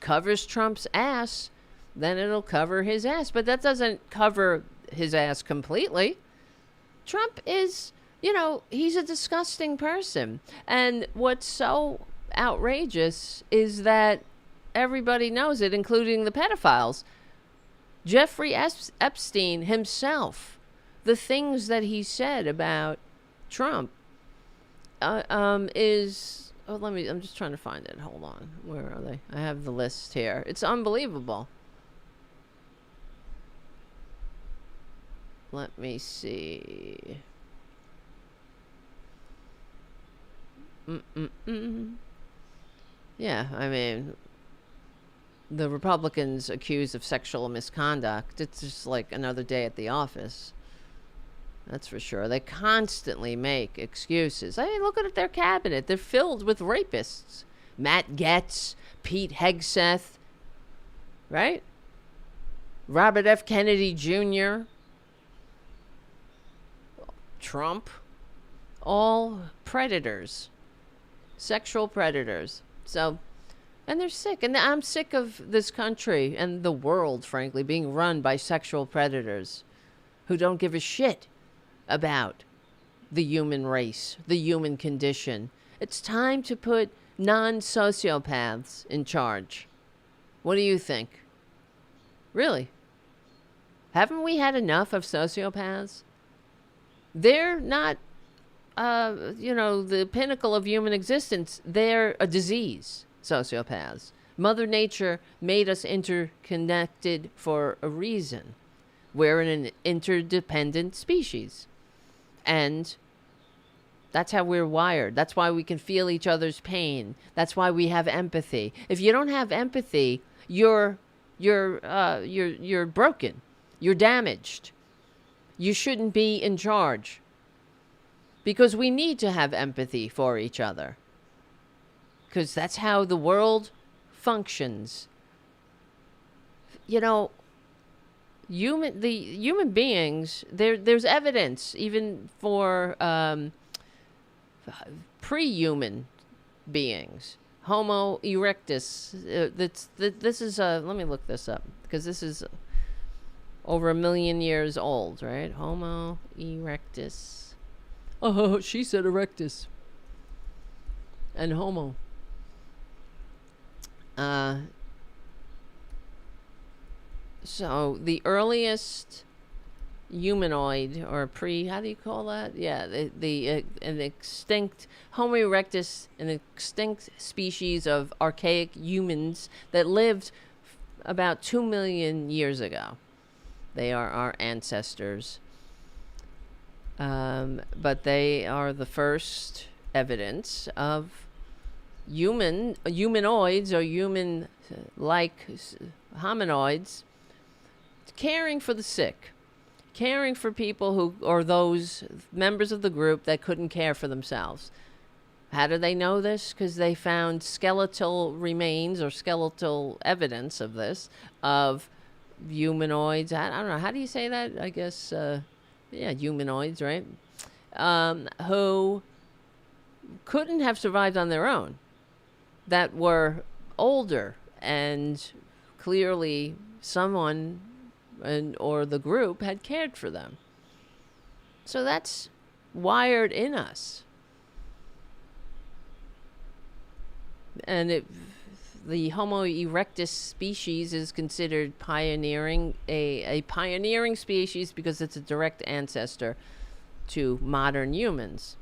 [SPEAKER 2] covers Trump's ass, then it'll cover his ass. But that doesn't cover his ass completely. Trump is, he's a disgusting person. And what's so outrageous is that everybody knows it, including the pedophiles. Jeffrey Epstein himself, the things that he said about Trump I'm just trying to find it. Hold on. Where are they? I have the list here. It's unbelievable. Let me see. Yeah, the Republicans accused of sexual misconduct. It's just like another day at the office. That's for sure. They constantly make excuses. Look at their cabinet. They're filled with rapists. Matt Gaetz, Pete Hegseth, right? Robert F. Kennedy Jr., Trump, all predators, sexual predators. So, and they're sick. And I'm sick of this country and the world, frankly, being run by sexual predators who don't give a shit about the human race, the human condition. It's time to put non-sociopaths in charge. What do you think? Really? Haven't we had enough of sociopaths? They're not, the pinnacle of human existence. They're a disease, sociopaths. Mother Nature made us interconnected for a reason. We're an interdependent species. And that's how we're wired. That's why we can feel each other's pain. That's why we have empathy. If you don't have empathy, you're broken. You're damaged. You shouldn't be in charge. Because we need to have empathy for each other. Because that's how the world functions. Human beings, there's evidence even for pre-human beings. Homo erectus. This is let me look this up because this is over 1 million years old, right? Homo erectus. Oh, she said erectus. And homo. So the earliest humanoid or how do you call that? Yeah, an extinct Homo erectus, an extinct species of archaic humans that lived about 2 million years ago. They are our ancestors. But they are the first evidence of humanoids or human-like hominoids, caring for the sick, caring for people who, or those members of the group that couldn't care for themselves. How do they know this? Because they found skeletal remains or skeletal evidence of this, of humanoids. I don't know. How do you say that? I guess, humanoids, right? Who couldn't have survived on their own, that were older, and clearly someone or the group had cared for them. So that's wired in us. And the Homo erectus species is considered pioneering, a pioneering species because it's a direct ancestor to modern humans.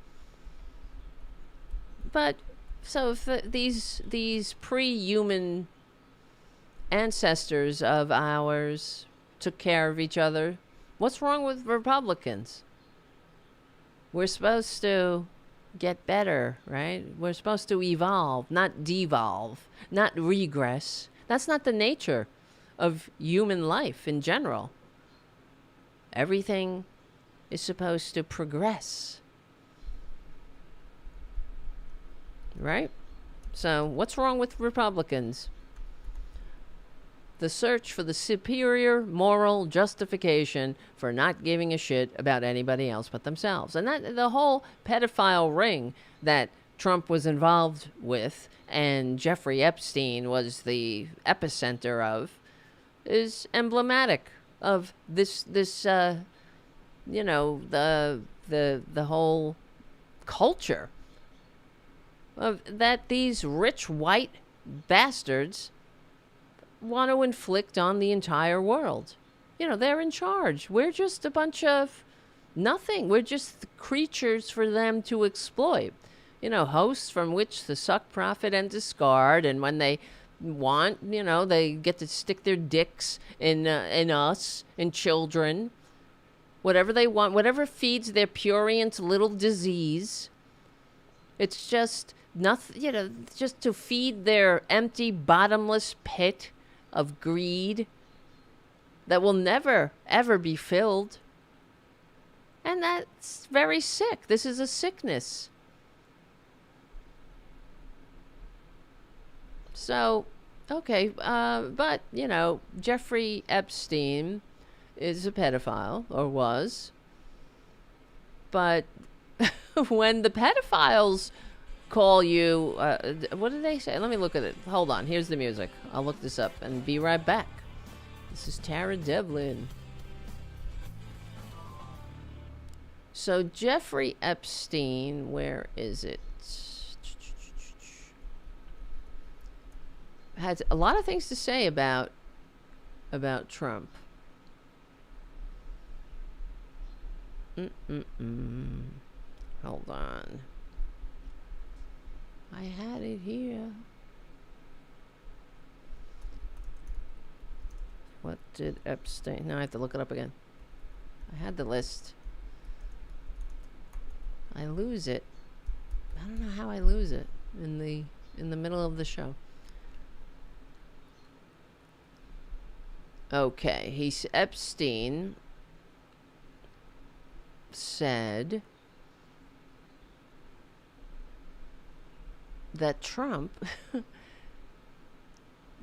[SPEAKER 2] But so if these pre-human ancestors of ours took care of each other, what's wrong with Republicans? We're supposed to get better, right? We're supposed to evolve, not devolve, not regress. That's not the nature of human life in general. Everything is supposed to progress. Right? So, what's wrong with Republicans? The search for the superior moral justification for not giving a shit about anybody else but themselves. And that the whole pedophile ring that Trump was involved with and Jeffrey Epstein was the epicenter of is emblematic of this the whole culture of that these rich white bastards want to inflict on the entire world. They're in charge. We're just a bunch of nothing. We're just creatures for them to exploit. Hosts from which to suck, profit, and discard. And when they want, they get to stick their dicks in us, in children. Whatever they want, whatever feeds their purient little disease. It's just nothing, just to feed their empty, bottomless pit of greed that will never, ever be filled. And that's very sick. This is a sickness. So, okay, but, Jeffrey Epstein is a pedophile, or was. But when the pedophiles call you, what did they say? Let me look at it. Hold on. Here's the music. I'll look this up and be right back. This is Tara Devlin. So Jeffrey Epstein, where is it? Had a lot of things to say about Trump. Hold on. I had it here. What did Epstein... Now I have to look it up again. I had the list. I lose it. I don't know how I lose it in the middle of the show. Okay, Epstein said that Trump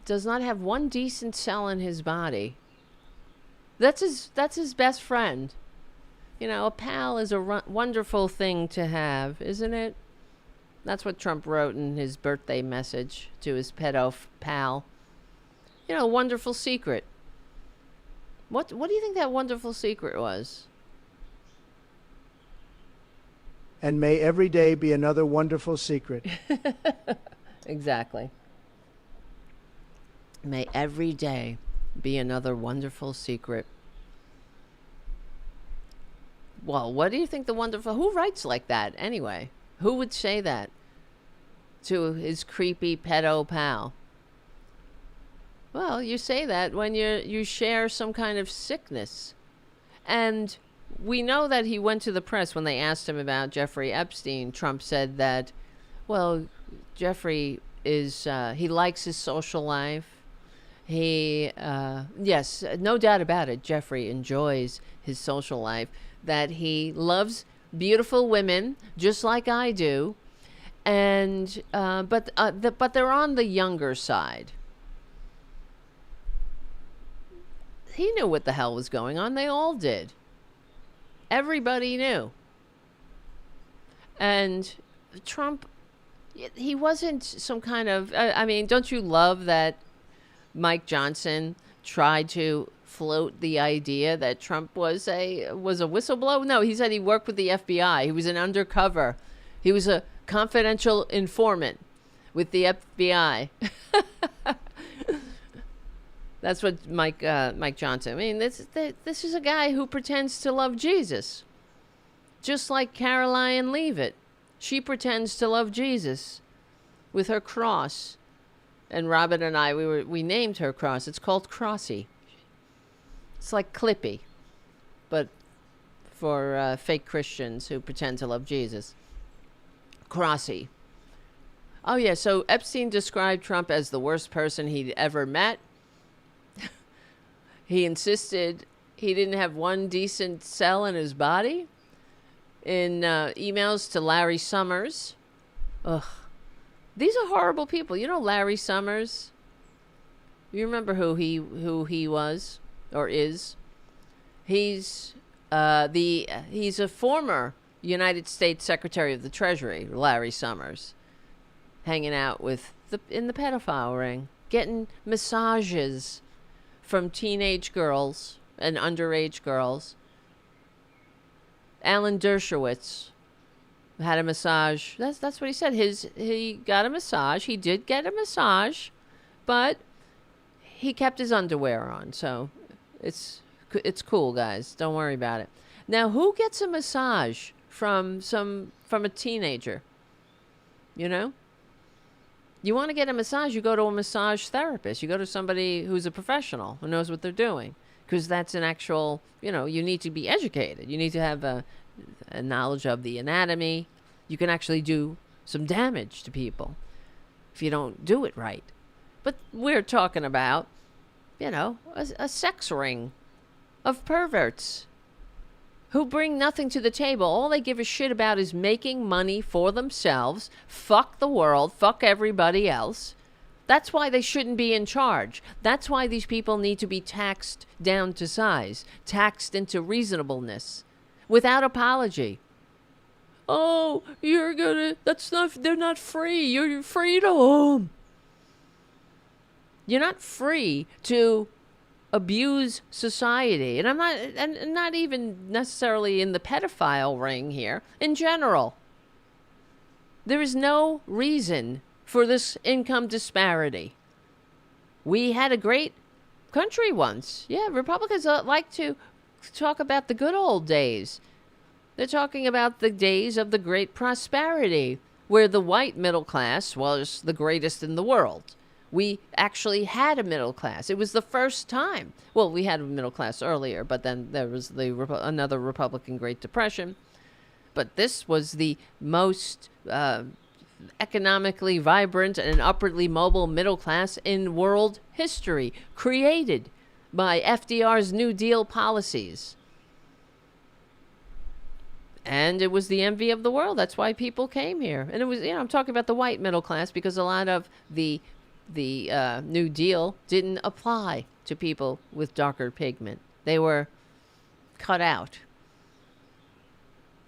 [SPEAKER 2] does not have one decent cell in his body. That's his best friend. A pal is a wonderful thing to have, isn't it? That's what Trump wrote in his birthday message to his pedo pal. A wonderful secret. What do you think that wonderful secret was?
[SPEAKER 5] And may every day be another wonderful secret.
[SPEAKER 2] Exactly. May every day be another wonderful secret. Well, what do you think who writes like that anyway? Who would say that to his creepy pedo pal? Well, you say that when you share some kind of sickness. And we know that he went to the press when they asked him about Jeffrey Epstein. Trump said that, well, Jeffrey is, he likes his social life. He, yes, no doubt about it, Jeffrey enjoys his social life, that he loves beautiful women, just like I do. And, but they're on the younger side. He knew what the hell was going on. They all did. Everybody knew. And Trump, he wasn't some kind of, I mean, don't you love that Mike Johnson tried to float the idea that Trump was a whistleblower? No, he said he worked with the FBI. He was an undercover. He was a confidential informant with the FBI. That's what Mike Johnson. I mean, this is a guy who pretends to love Jesus, just like Caroline Leavitt. She pretends to love Jesus with her cross, and Robin and I we named her cross. It's called Crossy. It's like Clippy, but for fake Christians who pretend to love Jesus. Crossy. Oh yeah. So Epstein described Trump as the worst person he'd ever met. He insisted he didn't have one decent cell in his body. In emails to Larry Summers. Ugh. These are horrible people. You know Larry Summers? You remember who he was or is? He's a former United States Secretary of the Treasury, Larry Summers, hanging out in the pedophile ring, getting massages from teenage girls and underage girls. Alan Dershowitz had a massage. That's what he said. He got a massage. He did get a massage, but he kept his underwear on. So it's cool, guys. Don't worry about it. Now, who gets a massage from a teenager? You know? You want to get a massage, you go to a massage therapist. You go to somebody who's a professional, who knows what they're doing. Because that's an actual, you need to be educated. You need to have a knowledge of the anatomy. You can actually do some damage to people if you don't do it right. But we're talking about, a sex ring of perverts who bring nothing to the table. All they give a shit about is making money for themselves. Fuck the world. Fuck everybody else. That's why they shouldn't be in charge. That's why these people need to be taxed down to size, taxed into reasonableness, without apology. Oh, they're not free. You're freedom. You're not free to abuse society. And I'm not even necessarily in the pedophile ring here. In general, there is no reason for this income disparity. We had a great country once. Yeah, Republicans like to talk about the good old days. They're talking about the days of the great prosperity, where the white middle class was the greatest in the world. We actually had a middle class. It was the first time. Well, we had a middle class earlier, but then there was another Republican Great Depression. But this was the most economically vibrant and upwardly mobile middle class in world history, created by FDR's New Deal policies. And it was the envy of the world. That's why people came here. And it was, I'm talking about the white middle class because a lot of the New Deal didn't apply to people with darker pigment. They were cut out.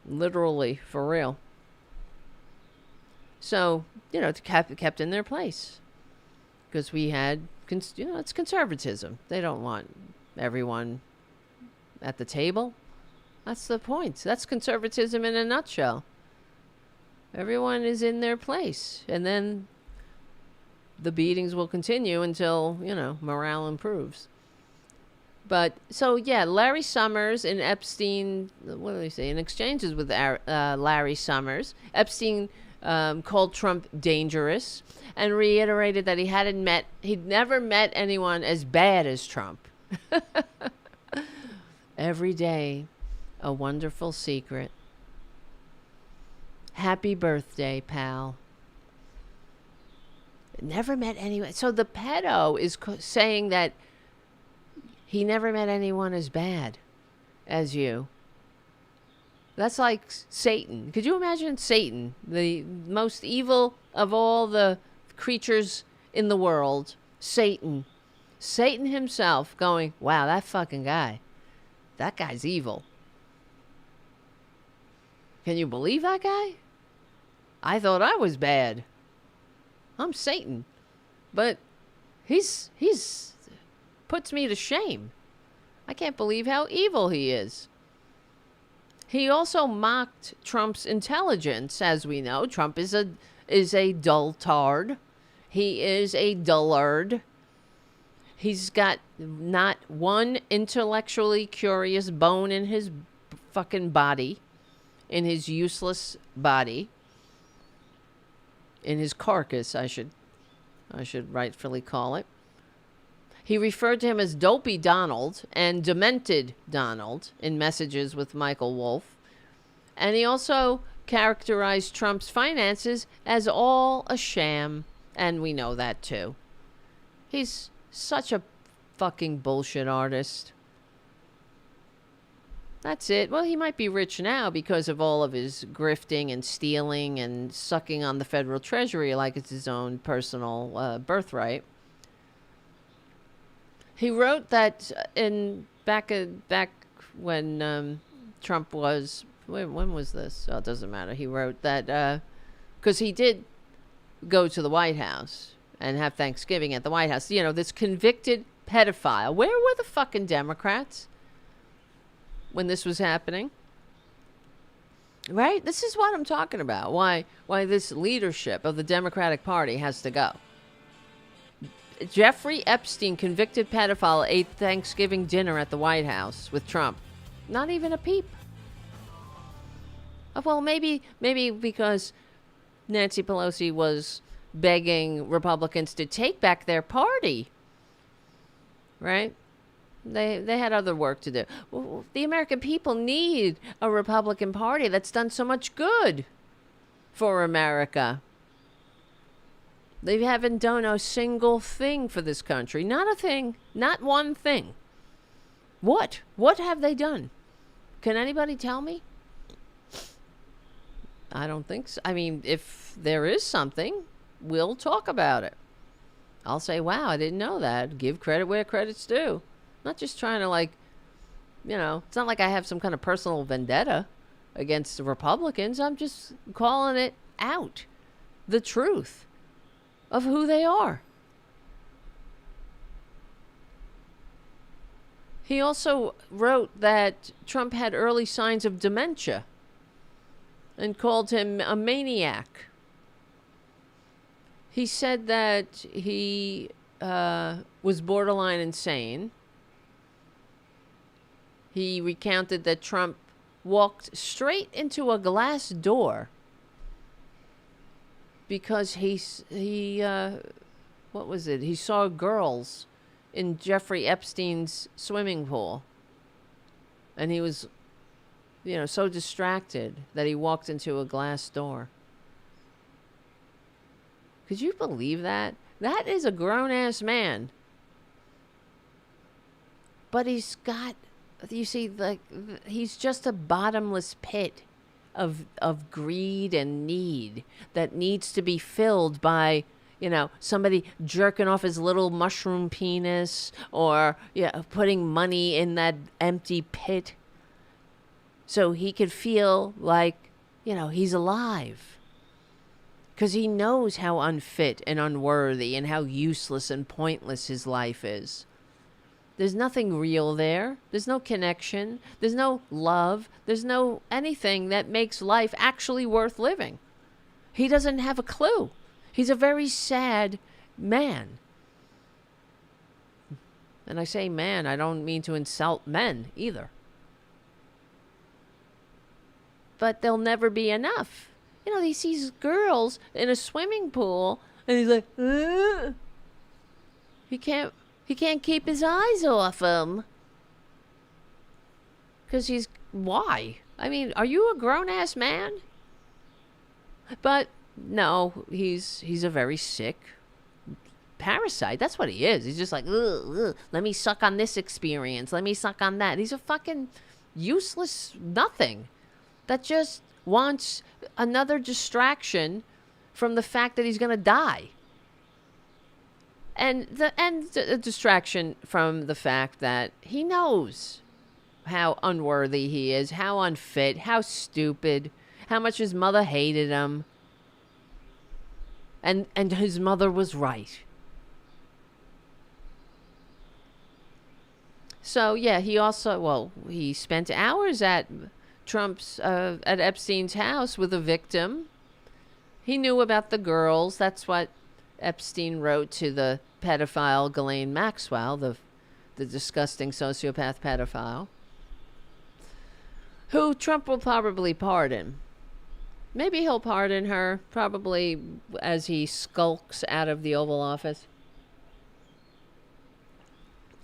[SPEAKER 2] Literally, for real. So, kept in their place. Because we had, it's conservatism. They don't want everyone at the table. That's the point. That's conservatism in a nutshell. Everyone is in their place. And then the beatings will continue until, morale improves. But, so, yeah, Larry Summers and Epstein, what do they say? In exchanges with Larry Summers, Epstein called Trump dangerous and reiterated that he'd never met anyone as bad as Trump. Every day, a wonderful secret. Happy birthday, pal. Never met anyone. So the pedo is saying that he never met anyone as bad as you. That's like Satan. Could you imagine Satan, the most evil of all the creatures in the world? Satan himself going, wow, that fucking guy. That guy's evil. Can you believe that guy? I thought I was bad. I'm Satan. But he's puts me to shame. I can't believe how evil he is. He also mocked Trump's intelligence, as we know. Trump is a dulltard. He is a dullard. He's got not one intellectually curious bone in his fucking body, in his useless body, in his carcass, I should rightfully call it. He referred to him as Dopey Donald and Demented Donald in messages with Michael Wolff. And he also characterized Trump's finances as all a sham. And we know that too. He's such a fucking bullshit artist. That's it. Well, he might be rich now because of all of his grifting and stealing and sucking on the federal treasury like it's his own personal birthright. He wrote that back when Trump was, when was this? Oh, it doesn't matter. He wrote that because he did go to the White House and have Thanksgiving at the White House. You know, this convicted pedophile. Where were the fucking Democrats when this was happening? Right? This is what I'm talking about. Why this leadership of the Democratic Party has to go. Jeffrey Epstein, convicted pedophile, ate Thanksgiving dinner at the White House with Trump. Not even a peep. Well, maybe because Nancy Pelosi was begging Republicans to take back their party. Right? They had other work to do. Well, the American people need a Republican Party that's done so much good for America. They haven't done a single thing for this country. Not a thing. Not one thing. What? What have they done? Can anybody tell me? I don't think so. I mean, if there is something, we'll talk about it. I'll say, wow, I didn't know that. Give credit where credit's due. Not just trying to, like, you know, it's not like I have some kind of personal vendetta against the Republicans. I'm just calling it out. The truth of who they are. He also wrote that Trump had early signs of dementia and called him a maniac. He said that he was borderline insane. He recounted that Trump walked straight into a glass door because he what was it? He saw girls in Jeffrey Epstein's swimming pool. And he was, you know, so distracted that he walked into a glass door. Could you believe that? That is a grown-ass man. But he's got, you see, like, he's just a bottomless pit of greed and need that needs to be filled by, you know, somebody jerking off his little mushroom penis or putting money in that empty pit so he could feel like, you know, he's alive. Because he knows how unfit and unworthy and how useless and pointless his life is. There's nothing real there. There's no connection. There's no love. There's no anything that makes life actually worth living. He doesn't have a clue. He's a very sad man. And I say man, I don't mean to insult men either. But there'll never be enough. You know, he sees girls in a swimming pool and he's like, ugh. He can't keep his eyes off them. Because why? I mean, are you a grown-ass man? But no, he's a very sick, parasite. That's what he is. He's just like, ugh, ugh, let me suck on this experience. Let me suck on that. He's a fucking useless nothing that just wants another distraction from the fact that he's going to die. And the distraction from the fact that he knows how unworthy he is, how unfit, how stupid, how much his mother hated him. And his mother was right. So, yeah, he spent hours at at Epstein's house with a victim. He knew about the girls. That's what Epstein wrote to the pedophile Ghislaine Maxwell, the disgusting sociopath pedophile, who Trump will probably pardon. Maybe he'll pardon her, probably as he skulks out of the Oval Office,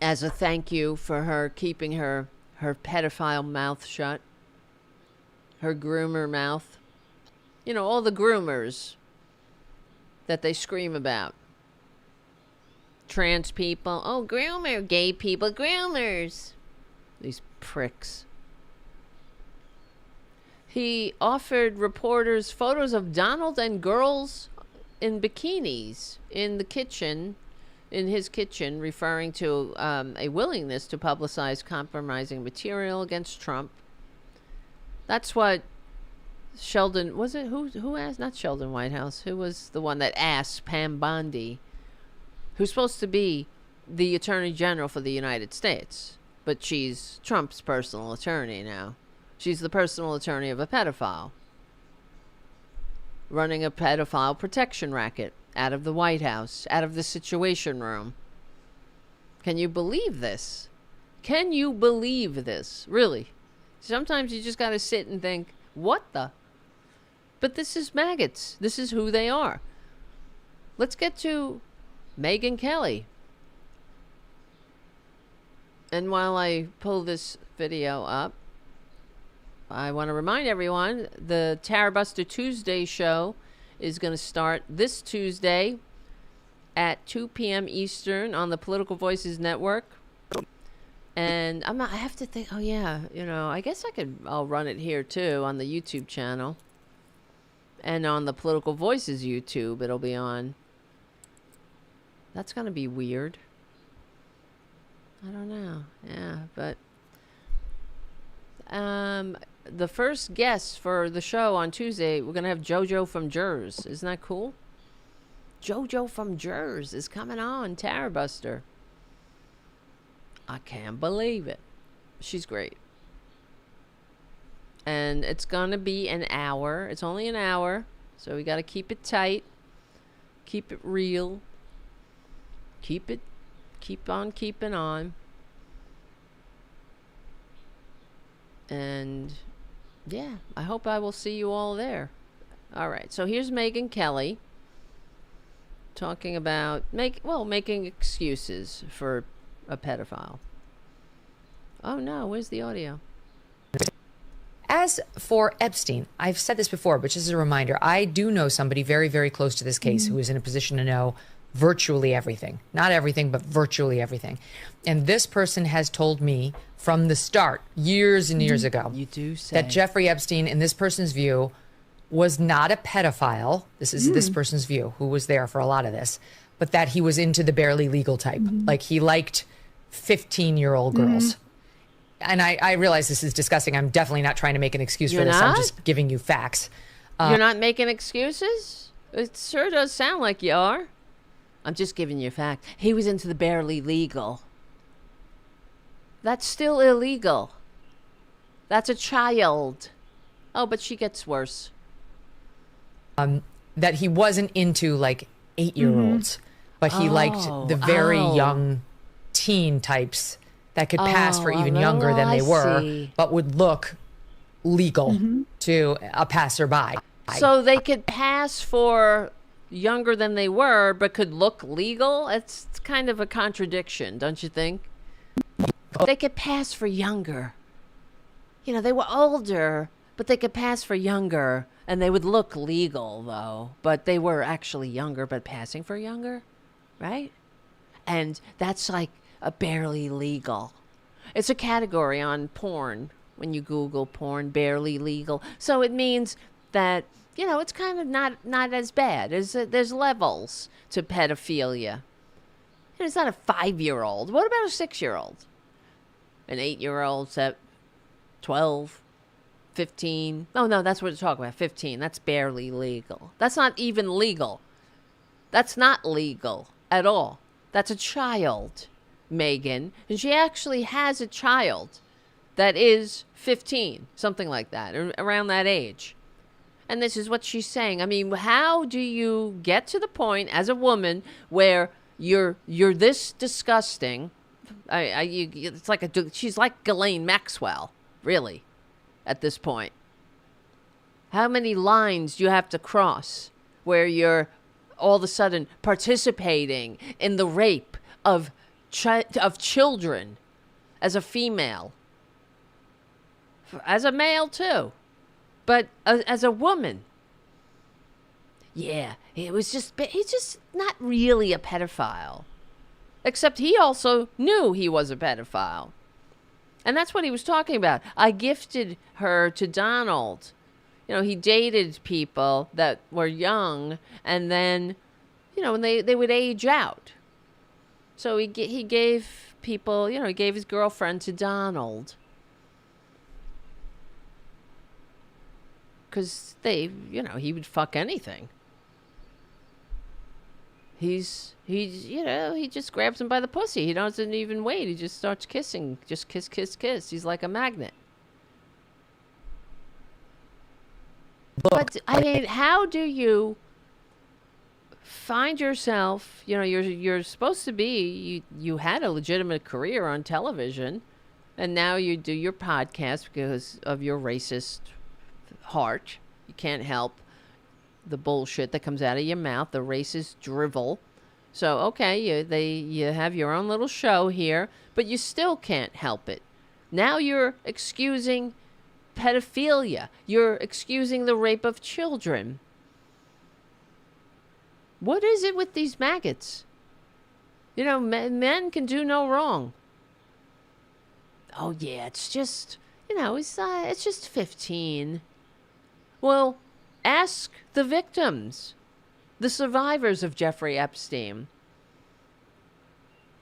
[SPEAKER 2] as a thank you for her keeping her pedophile mouth shut, her groomer mouth. You know, all the groomers that they scream about. Trans people. Oh, groomer. Gay people. Groomers. These pricks. He offered reporters photos of Donald and girls in bikinis in the kitchen, in his kitchen, referring to a willingness to publicize compromising material against Trump. That's what Sheldon, was it? Who asked? Not Sheldon Whitehouse. Who was the one that asked Pam Bondi, who's supposed to be the Attorney General for the United States, but she's Trump's personal attorney now. She's the personal attorney of a pedophile, running a pedophile protection racket out of the White House, out of the Situation Room. Can you believe this? Can you believe this? Really? Sometimes you just got to sit and think, what the? But this is maggots. This is who they are. Let's get to Megyn Kelly. And while I pull this video up, I want to remind everyone the Tarabuster Tuesday show is going to start this Tuesday at 2 p.m. Eastern on the Political Voices Network. And I have to think, oh yeah, I guess I'll run it here too on the YouTube channel. And on the Political Voices YouTube, it'll be on. That's going to be weird. I don't know. Yeah, but the first guest for the show on Tuesday, we're going to have JoJo from Jers. Isn't that cool? JoJo from Jers is coming on Tarabuster. I can't believe it. She's great. And it's going to be an hour. It's only an hour. So we got to keep it tight. Keep it real. Keep on keeping on. And yeah, I hope I will see you all there. All right. So here's Megyn Kelly talking about making excuses for a pedophile. Oh no, where's the audio?
[SPEAKER 6] As for Epstein, I've said this before, but just as a reminder, I do know somebody very, very close to this case who is in a position to know virtually everything. Not everything, but virtually everything. And this person has told me from the start, years and years ago,
[SPEAKER 2] You do say.
[SPEAKER 6] that Jeffrey Epstein, in this person's view, was not a pedophile. This is this person's view, who was there for a lot of this, but that he was into the barely legal type. Like he liked 15-year-old girls. And I realize this is disgusting. I'm definitely not trying to make an excuse for this. I'm just giving you facts.
[SPEAKER 2] You're not making excuses? It sure does sound like you are. I'm just giving you a fact. He was into the barely legal. That's still illegal. That's a child. Oh, but she gets worse.
[SPEAKER 6] That he wasn't into like 8-year-olds, but he liked the very young teen types that could pass for even younger than they were, but would look legal to a passerby.
[SPEAKER 2] So they could pass for younger than they were, but could look legal? It's kind of a contradiction, don't you think? They could pass for younger. They were older, but they could pass for younger, and they would look legal, though. But they were actually younger, but passing for younger? right? And that's like a barely legal. It's a category on porn. When you Google porn, barely legal. So it means that, it's kind of not as bad. There's levels to pedophilia. It's not a 5-year-old. What about a 6-year-old? An 8-year-old, 12, 15. Oh, no, that's what we're talking about. 15. That's barely legal. That's not even legal. That's not legal at all. That's a child, Megyn. And she actually has a child that is 15, something like that, or around that age. And this is what she's saying. I mean, how do you get to the point as a woman where you're this disgusting? It's like she's like Ghislaine Maxwell, really, at this point. How many lines do you have to cross where you're all of a sudden participating in the rape of children as a female? As a male, too. But as a woman. Yeah, he's just not really a pedophile. Except he also knew he was a pedophile. And that's what he was talking about. I gifted her to Donald. He dated people that were young, and then, when they would age out. So he gave people, he gave his girlfriend to Donald. Because he would fuck anything. He just grabs him by the pussy. He doesn't even wait. He just starts kissing. Just kiss, kiss, kiss. He's like a magnet. But, I mean, how do you find yourself, you're supposed to be, you had a legitimate career on television, and now you do your podcast because of your racist heart. You can't help the bullshit that comes out of your mouth, the racist drivel. So, okay, you have your own little show here, but you still can't help it. Now you're excusing pedophilia. You're excusing the rape of children. What is it with these maggots? Men can do no wrong. Oh, yeah, it's just, it's just 15. Well, ask the victims, the survivors of Jeffrey Epstein,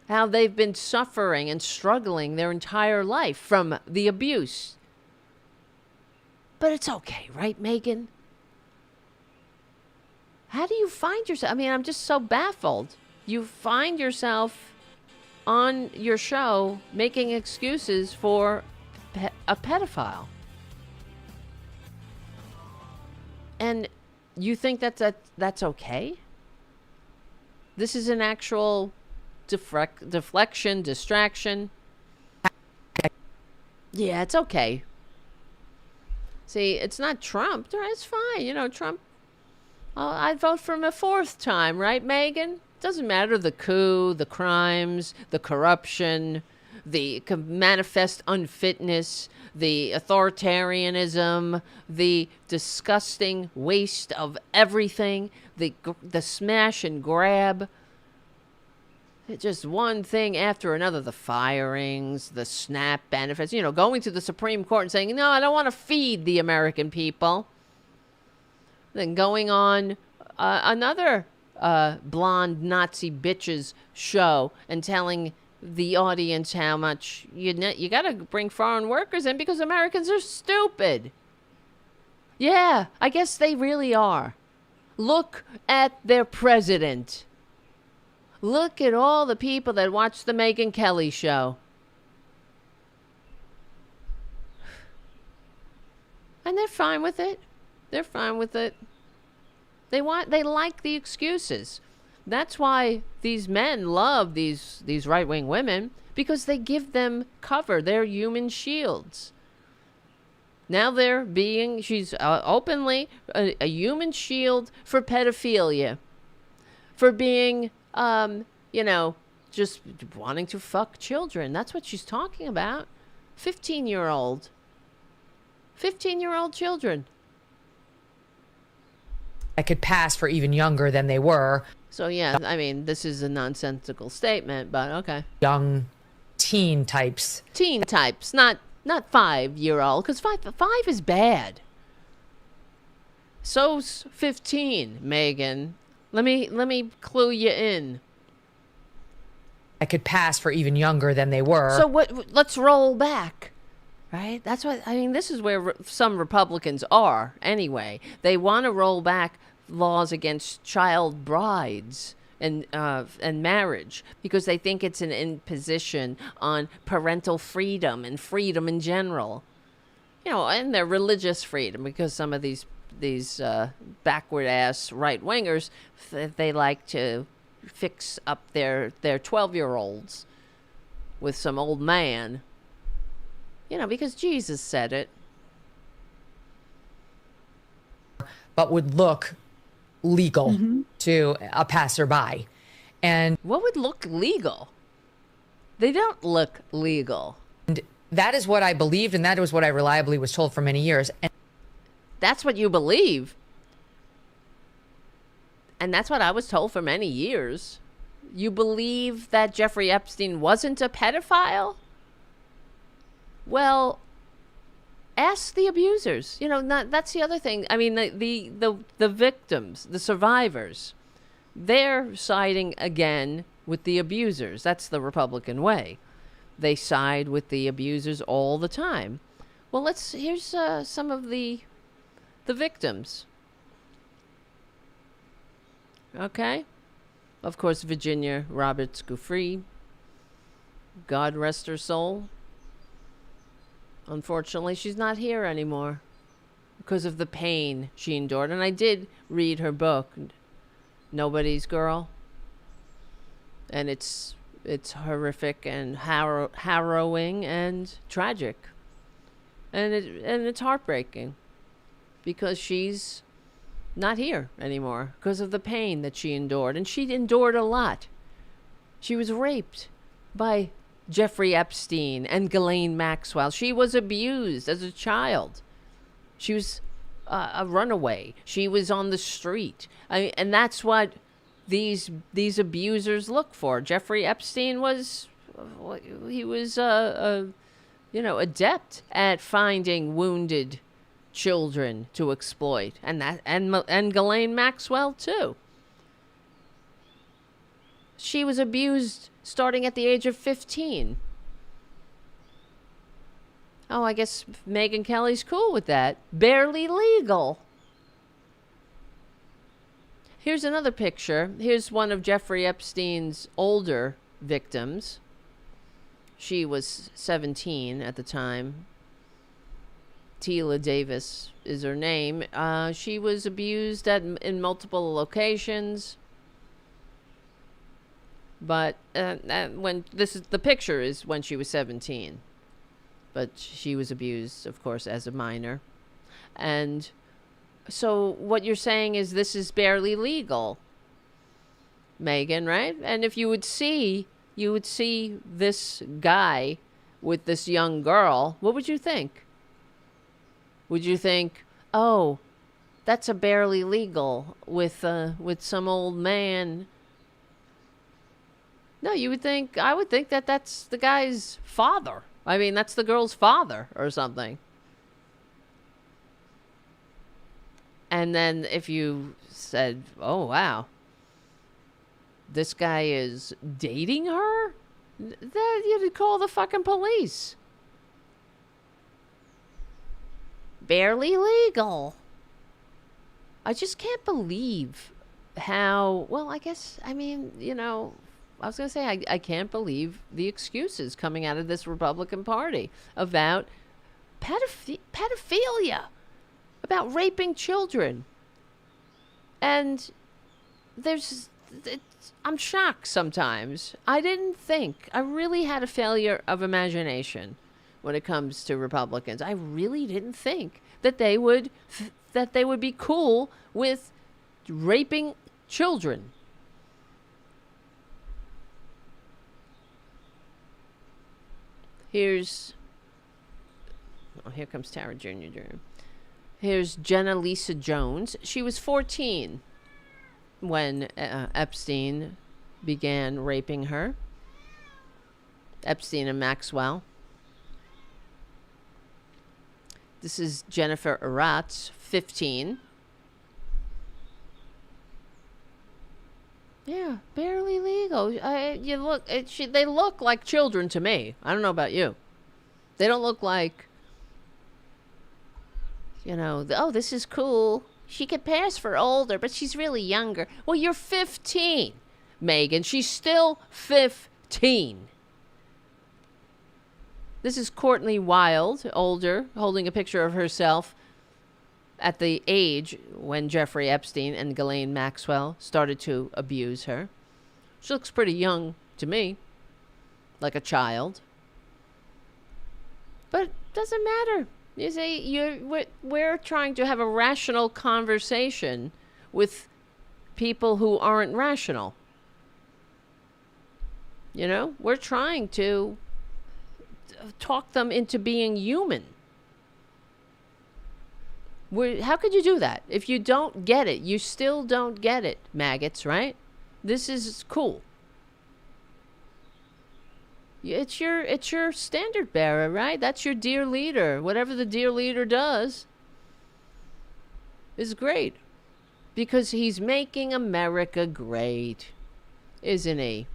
[SPEAKER 2] how they've been suffering and struggling their entire life from the abuse. But it's okay, right, Megyn? How do you find yourself? I mean, I'm just so baffled. You find yourself on your show making excuses for a pedophile. And you think that's okay? This is an actual deflection, distraction. Yeah, it's okay. See, it's not Trump. It's fine. Trump, I'd vote for him a 4th time, right, Megyn? Doesn't matter the coup, the crimes, the corruption, the manifest unfitness, the authoritarianism, the disgusting waste of everything, the smash and grab. Just one thing after another, the firings, the SNAP benefits, going to the Supreme Court and saying, no, I don't want to feed the American people. Then going on another blonde Nazi bitches show and telling the audience how much you got to bring foreign workers in because Americans are stupid. Yeah, I guess they really are. Look at their president. Look at all the people that watch the Megyn Kelly show. And they're fine with it. They're fine with it. They like the excuses. That's why these men love these right-wing women, because they give them cover. They're human shields. Now she's openly a human shield for pedophilia, for being, just wanting to fuck children. That's what she's talking about. 15-year-old children.
[SPEAKER 6] I could pass for even younger than they were.
[SPEAKER 2] So, yeah, I mean, this is a nonsensical statement, but okay.
[SPEAKER 6] young teen types.
[SPEAKER 2] Teen types, not 5-year-old, because five is bad. So's 15, Megyn. Let me clue you in.
[SPEAKER 6] I could pass for even younger than they were.
[SPEAKER 2] So let's roll back, right? That's what I mean. This is where some Republicans are anyway. They want to roll back laws against child brides and marriage because they think it's an imposition on parental freedom and freedom in general. You know, and their religious freedom, because some of these backward ass right wingers, they like to fix up their 12-year-olds with some old man, you know, because Jesus said it.
[SPEAKER 6] But would look legal to a passerby. And
[SPEAKER 2] what would look legal? They don't look legal.
[SPEAKER 6] And that is what I believed, and that was what I reliably was told for many years. And
[SPEAKER 2] that's what you believe. And that's what I was told for many years. You believe that Jeffrey Epstein wasn't a pedophile? Well, ask the abusers. You know, that's the other thing. I mean, the victims, the survivors, they're siding again with the abusers. That's the Republican way. They side with the abusers all the time. Well, here's some of the victims. Okay? Of course, Virginia Roberts Giuffre. God rest her soul. Unfortunately, she's not here anymore because of the pain she endured. And I did read her book, Nobody's Girl. And it's horrific and harrowing and tragic. And it's heartbreaking because she's not here anymore because of the pain that she endured. And she endured a lot. She was raped by Jeffrey Epstein and Ghislaine Maxwell. She was abused as a child. She was a runaway. She was on the street. And that's what these abusers look for. Jeffrey Epstein was adept at finding wounded children to exploit, and Ghislaine Maxwell too. She was abused starting at the age of 15. Oh, I guess Megyn Kelly's cool with that. Barely legal. Here's another picture. Here's one of Jeffrey Epstein's older victims. She was 17 at the time. Tila Davis is her name. She was abused in multiple locations. But the picture is when she was 17. But she was abused, of course, as a minor. And so what you're saying is this is barely legal, Megyn, right? And if you would see this guy with this young girl, what would you think? Would you think, oh, that's a barely legal with some old man? No, I would think that that's the guy's father. I mean, that's the girl's father or something. And then if you said, oh, wow, this guy is dating her, then you'd call the fucking police. Barely legal. I just can't believe how, well, I guess, I mean, you know, I was going to say, I can't believe the excuses coming out of this Republican Party about pedophilia, about raping children. And I'm shocked sometimes. I really had a failure of imagination when it comes to Republicans. I really didn't think that they would be cool with raping children. Here comes Tara Jr. Here's Jenna Lisa Jones. She was 14 when Epstein began raping her. Epstein and Maxwell. This is Jennifer Aratz, 15. Yeah, barely legal. They look like children to me. I don't know about you. They don't look like, oh, this is cool. She could pass for older, but she's really younger. Well, you're 15, Megyn. She's still 15. This is Courtney Wild, older, holding a picture of herself at the age when Jeffrey Epstein and Ghislaine Maxwell started to abuse her. She looks pretty young to me, like a child. But doesn't matter. You see, we're trying to have a rational conversation with people who aren't rational. We're trying to talk them into being human. How could you do that? If you don't get it, you still don't get it, maggots, right? This is cool. It's your standard bearer, right? That's your dear leader. Whatever the dear leader does is great. Because he's making America great, isn't he?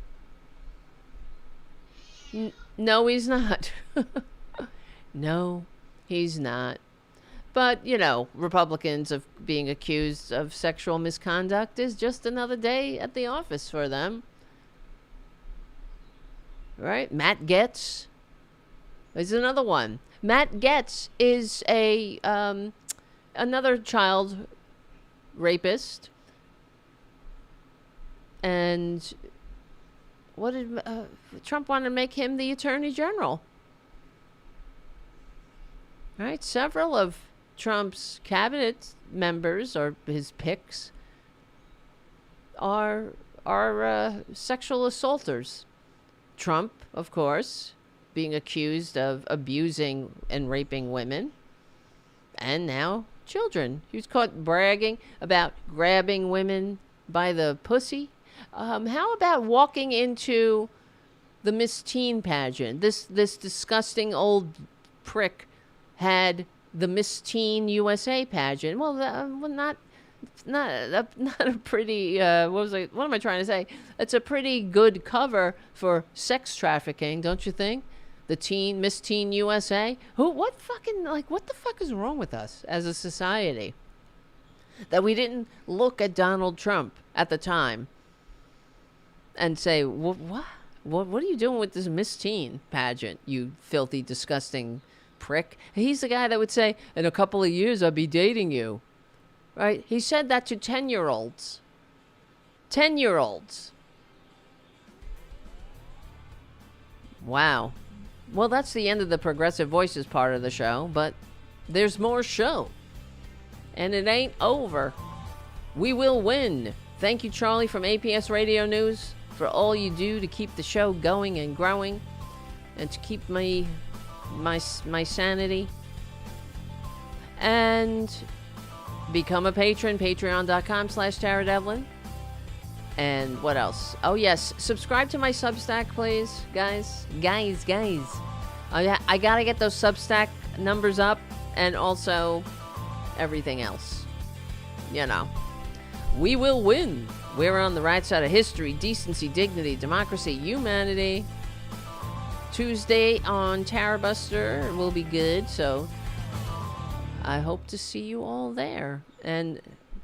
[SPEAKER 2] No, he's not. No, he's not. But, Republicans of being accused of sexual misconduct is just another day at the office for them. Right? Matt Gaetz is another one. Matt Gaetz is another child rapist. And what did Trump want to make him the Attorney General? Right? Several of Trump's cabinet members, or his picks, are sexual assaulters. Trump, of course, being accused of abusing and raping women. And now children. He was caught bragging about grabbing women by the pussy. How about walking into the Miss Teen pageant? This disgusting old prick had the Miss Teen USA pageant. Well, not a pretty. What am I trying to say? It's a pretty good cover for sex trafficking, don't you think? The Miss Teen USA. What the fuck is wrong with us as a society? That we didn't look at Donald Trump at the time and say, what are you doing with this Miss Teen pageant, you filthy, disgusting prick? He's the guy that would say, in a couple of years, I'll be dating you. Right? He said that to 10-year-olds. 10-year-olds. Wow. Well, that's the end of the Progressive Voices part of the show, but there's more show. And it ain't over. We will win. Thank you, Charlie, from APS Radio News, for all you do to keep the show going and growing and to keep my sanity. And become a patron, patreon.com/Tara Devlin. And what else? Oh, yes. Subscribe to my Substack, please, guys. Guys. I got to get those Substack numbers up, and also everything else. We will win. We're on the right side of history, decency, dignity, democracy, humanity. Tuesday on Tarabuster will be good, so I hope to see you all there. And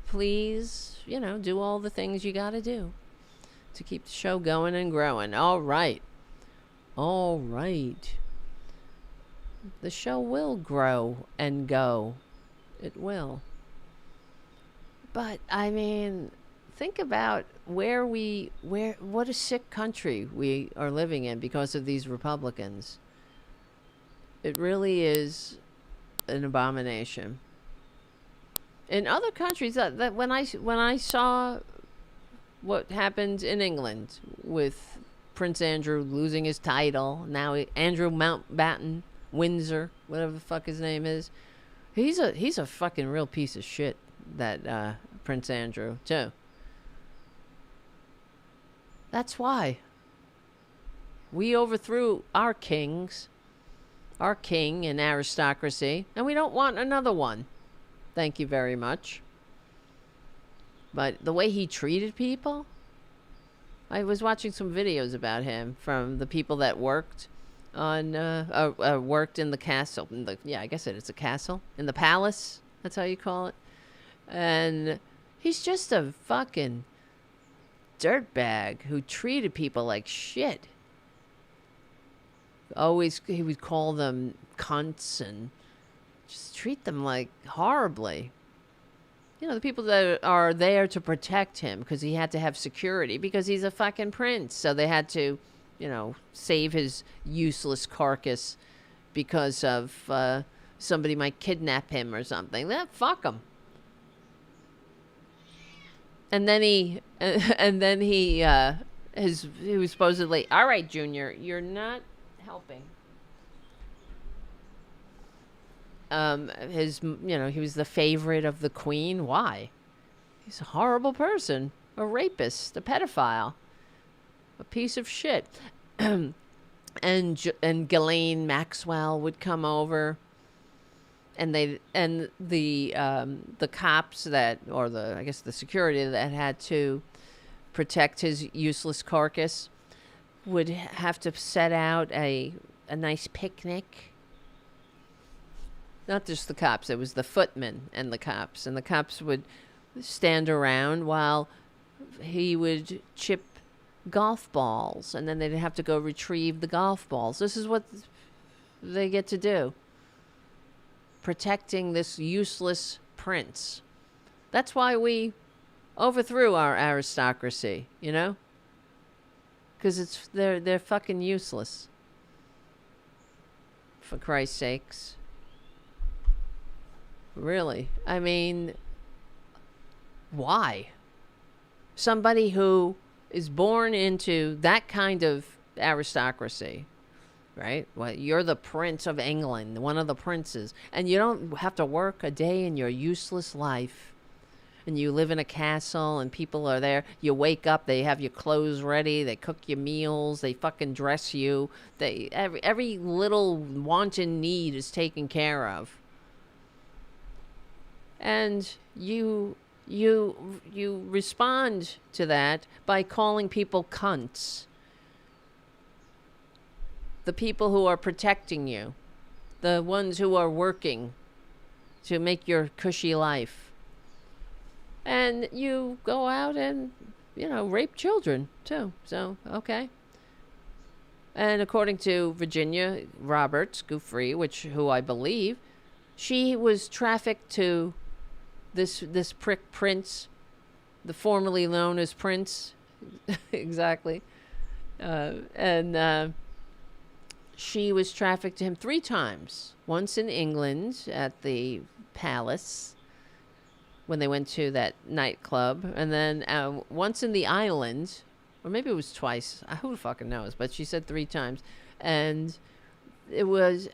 [SPEAKER 2] please, do all the things you got to do to keep the show going and growing. All right. The show will grow and go. It will. But, think about what a sick country we are living in because of these Republicans. It really is an abomination. In other countries, that when I saw what happened in England with Prince Andrew losing his title, now Andrew Mountbatten Windsor, whatever the fuck his name is, he's a fucking real piece of shit. That Prince Andrew too. That's why. We overthrew our kings, our king and aristocracy, and we don't want another one. Thank you very much. But the way he treated people, I was watching some videos about him from the people that worked on worked in the castle. I guess it's a castle in the palace. That's how you call it. And he's just a fucking dirtbag who treated people like shit. Always, he would call them cunts and just treat them like horribly. You know, the people that are there to protect him because he had to have security because he's a fucking prince. So they had to, you know, save his useless carcass because of somebody might kidnap him or something. Fuck him. And then he was supposedly, all right, Junior, you're not helping. He was the favorite of the queen. Why? He's a horrible person, a rapist, a pedophile, a piece of shit. and Ghislaine Maxwell would come over, and the cops the security that had to protect his useless carcass would have to set out a nice picnic. Not just the cops, it was the footmen and the cops. And the cops would stand around while he would chip golf balls. And then they'd have to go retrieve the golf balls. This is what they get to do. Protecting this useless prince. That's why we overthrew our aristocracy, you know? Because they're fucking useless. For Christ's sakes. Really? I mean, why? Somebody who is born into that kind of aristocracy, right? Well, you're the Prince of England, one of the princes, and you don't have to work a day in your useless life. And you live in a castle and people are there. You wake up, they have your clothes ready, they cook your meals, they fucking dress you. Every little wanton need is taken care of. And you respond to that by calling people cunts. The people who are protecting you. The ones who are working to make your cushy life. And you go out and, rape children, too. So, okay. And according to Virginia Roberts, Giuffre, who I believe, she was trafficked to this prick Prince, the formerly known as Prince. Exactly. And she was trafficked to him 3 times. Once in England at the palace, when they went to that nightclub, and then once in the island, or maybe it was twice. Who fucking knows? But she said 3 times, and it was,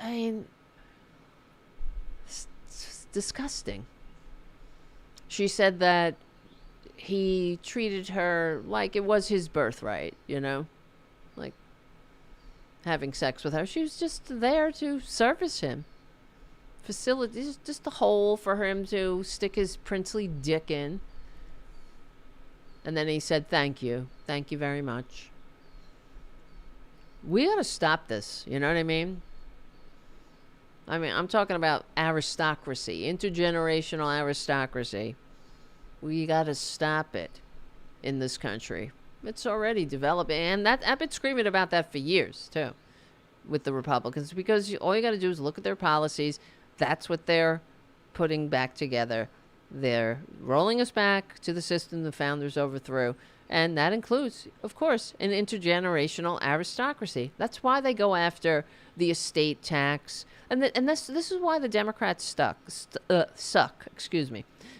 [SPEAKER 2] it's disgusting. She said that he treated her like it was his birthright, like having sex with her. She was just there to service him. Facilities, just a hole for him to stick his princely dick in. And then he said, thank you very much. We gotta stop this, you know what I mean? I'm talking about aristocracy, intergenerational aristocracy. We gotta stop it in this country. It's already developing, and I've been screaming about that for years, too, with the Republicans, because all you gotta do is look at their policies. That's what they're putting back together. They're rolling us back to the system the founders overthrew. And that includes, of course, an intergenerational aristocracy. That's why they go after the estate tax. And this is why the Democrats suck,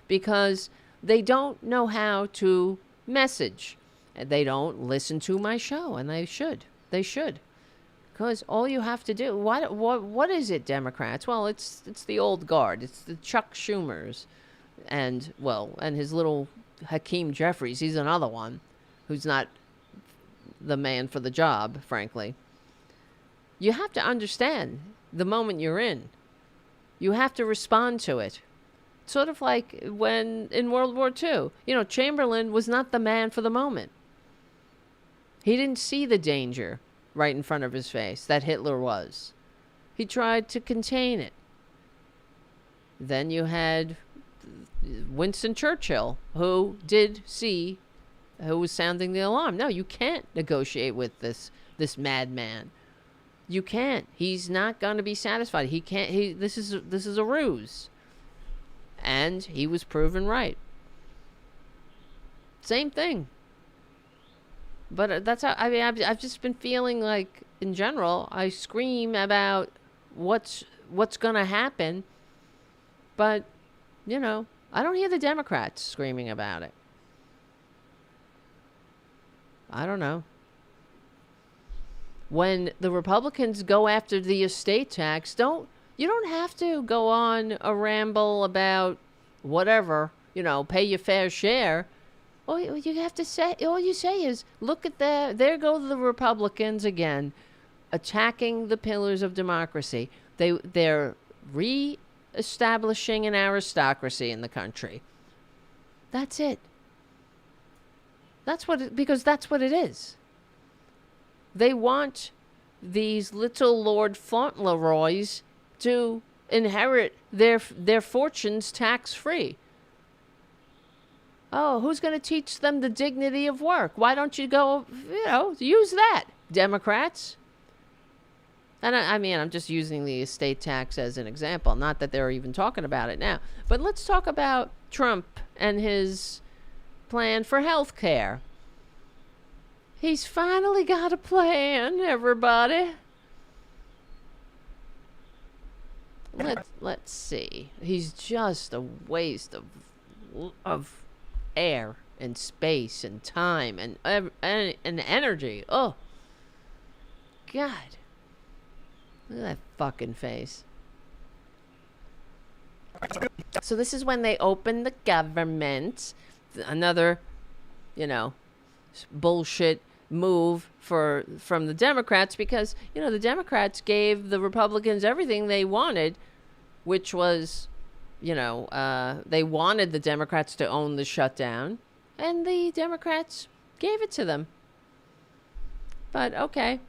[SPEAKER 2] because they don't know how to message. They don't listen to my show, and they should. They should. Because all you have to do, what is it, Democrats? Well, it's the old guard. It's the Chuck Schumers, and his little Hakeem Jeffries. He's another one who's not the man for the job, frankly. You have to understand the moment you're in. You have to respond to it. Sort of like when in World War II, Chamberlain was not the man for the moment. He didn't see the danger right in front of his face that Hitler was. He tried to contain it. Then you had Winston Churchill, who was sounding the alarm. No, you can't negotiate with this madman. You can't. He's not going to be satisfied. He can't. This is a ruse. And he was proven right. Same thing. But that's how, I've just been feeling like, in general, I scream about what's going to happen. But, I don't hear the Democrats screaming about it. I don't know. When the Republicans go after the estate tax, you don't have to go on a ramble about whatever, pay your fair share. All you say is, look at there go the Republicans again, attacking the pillars of democracy. They're re-establishing an aristocracy in the country. That's it. Because that's what it is. They want these little Lord Fauntleroys to inherit their fortunes tax-free. Oh, who's going to teach them the dignity of work? Why don't you go, use that, Democrats? And I'm just using the estate tax as an example. Not that they're even talking about it now. But let's talk about Trump and his plan for health care. He's finally got a plan, everybody. Let's see. He's just a waste of air and space and time and energy. Oh, God. Look at that fucking face. So this is when they open the government. Another, bullshit move from the Democrats, because the Democrats gave the Republicans everything they wanted, which was they wanted the Democrats to own the shutdown, and the Democrats gave it to them. But okay,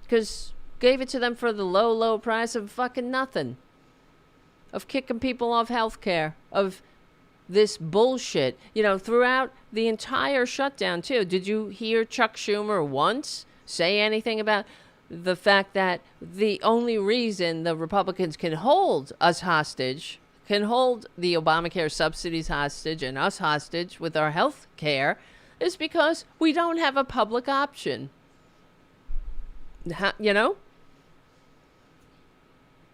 [SPEAKER 2] because gave it to them for the low price of fucking nothing, of kicking people off health care, of this bullshit, throughout the entire shutdown, too. Did you hear Chuck Schumer once say anything about the fact that the only reason the Republicans can hold us hostage, can hold the Obamacare subsidies hostage and us hostage with our health care, is because we don't have a public option?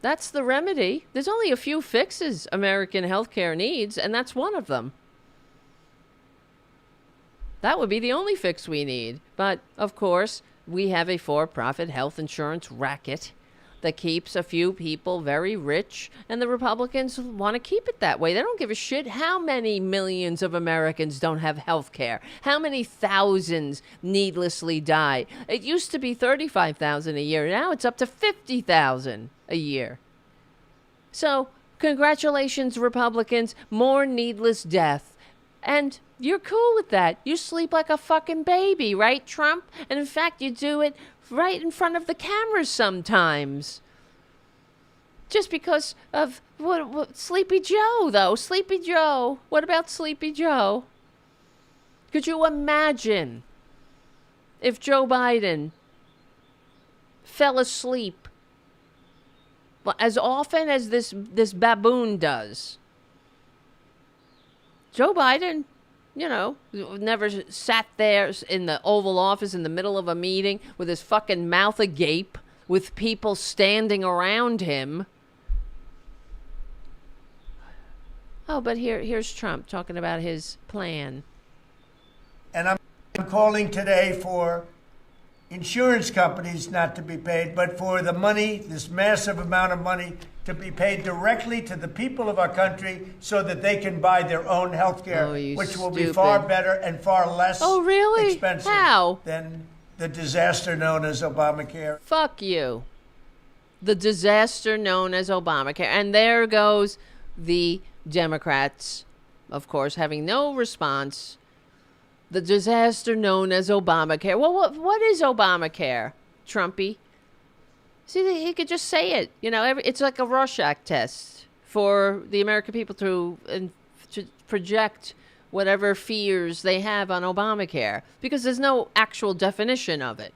[SPEAKER 2] That's the remedy. There's only a few fixes American healthcare needs, and that's one of them. That would be the only fix we need. But, of course, we have a for-profit health insurance racket that keeps a few people very rich, and the Republicans want to keep it that way. They don't give a shit how many millions of Americans don't have health care, how many thousands needlessly die. It used to be 35,000 a year. Now it's up to 50,000 a year. So, congratulations, Republicans. More needless death. And you're cool with that. You sleep like a fucking baby, right, Trump? And in fact, you do it right in front of the cameras sometimes. Just because of what Sleepy Joe, though. Sleepy Joe. What about Sleepy Joe? Could you imagine if Joe Biden fell asleep as often as this baboon does? Joe Biden, never sat there in the Oval Office in the middle of a meeting with his fucking mouth agape, with people standing around him. Oh, but here's Trump talking about his plan.
[SPEAKER 7] And I'm calling today for insurance companies not to be paid, but for the money, this massive amount of money, to be paid directly to the people of our country so that they can buy their own health care, which will be far better and far less expensive
[SPEAKER 2] How?
[SPEAKER 7] than the disaster known as Obamacare.
[SPEAKER 2] Fuck you. The disaster known as Obamacare. And there goes the Democrats, of course, having no response. The disaster known as Obamacare. Well, what is Obamacare, Trumpy? See, he could just say it. You know, it's like a Rorschach test for the American people to project whatever fears they have on Obamacare, because there's no actual definition of it.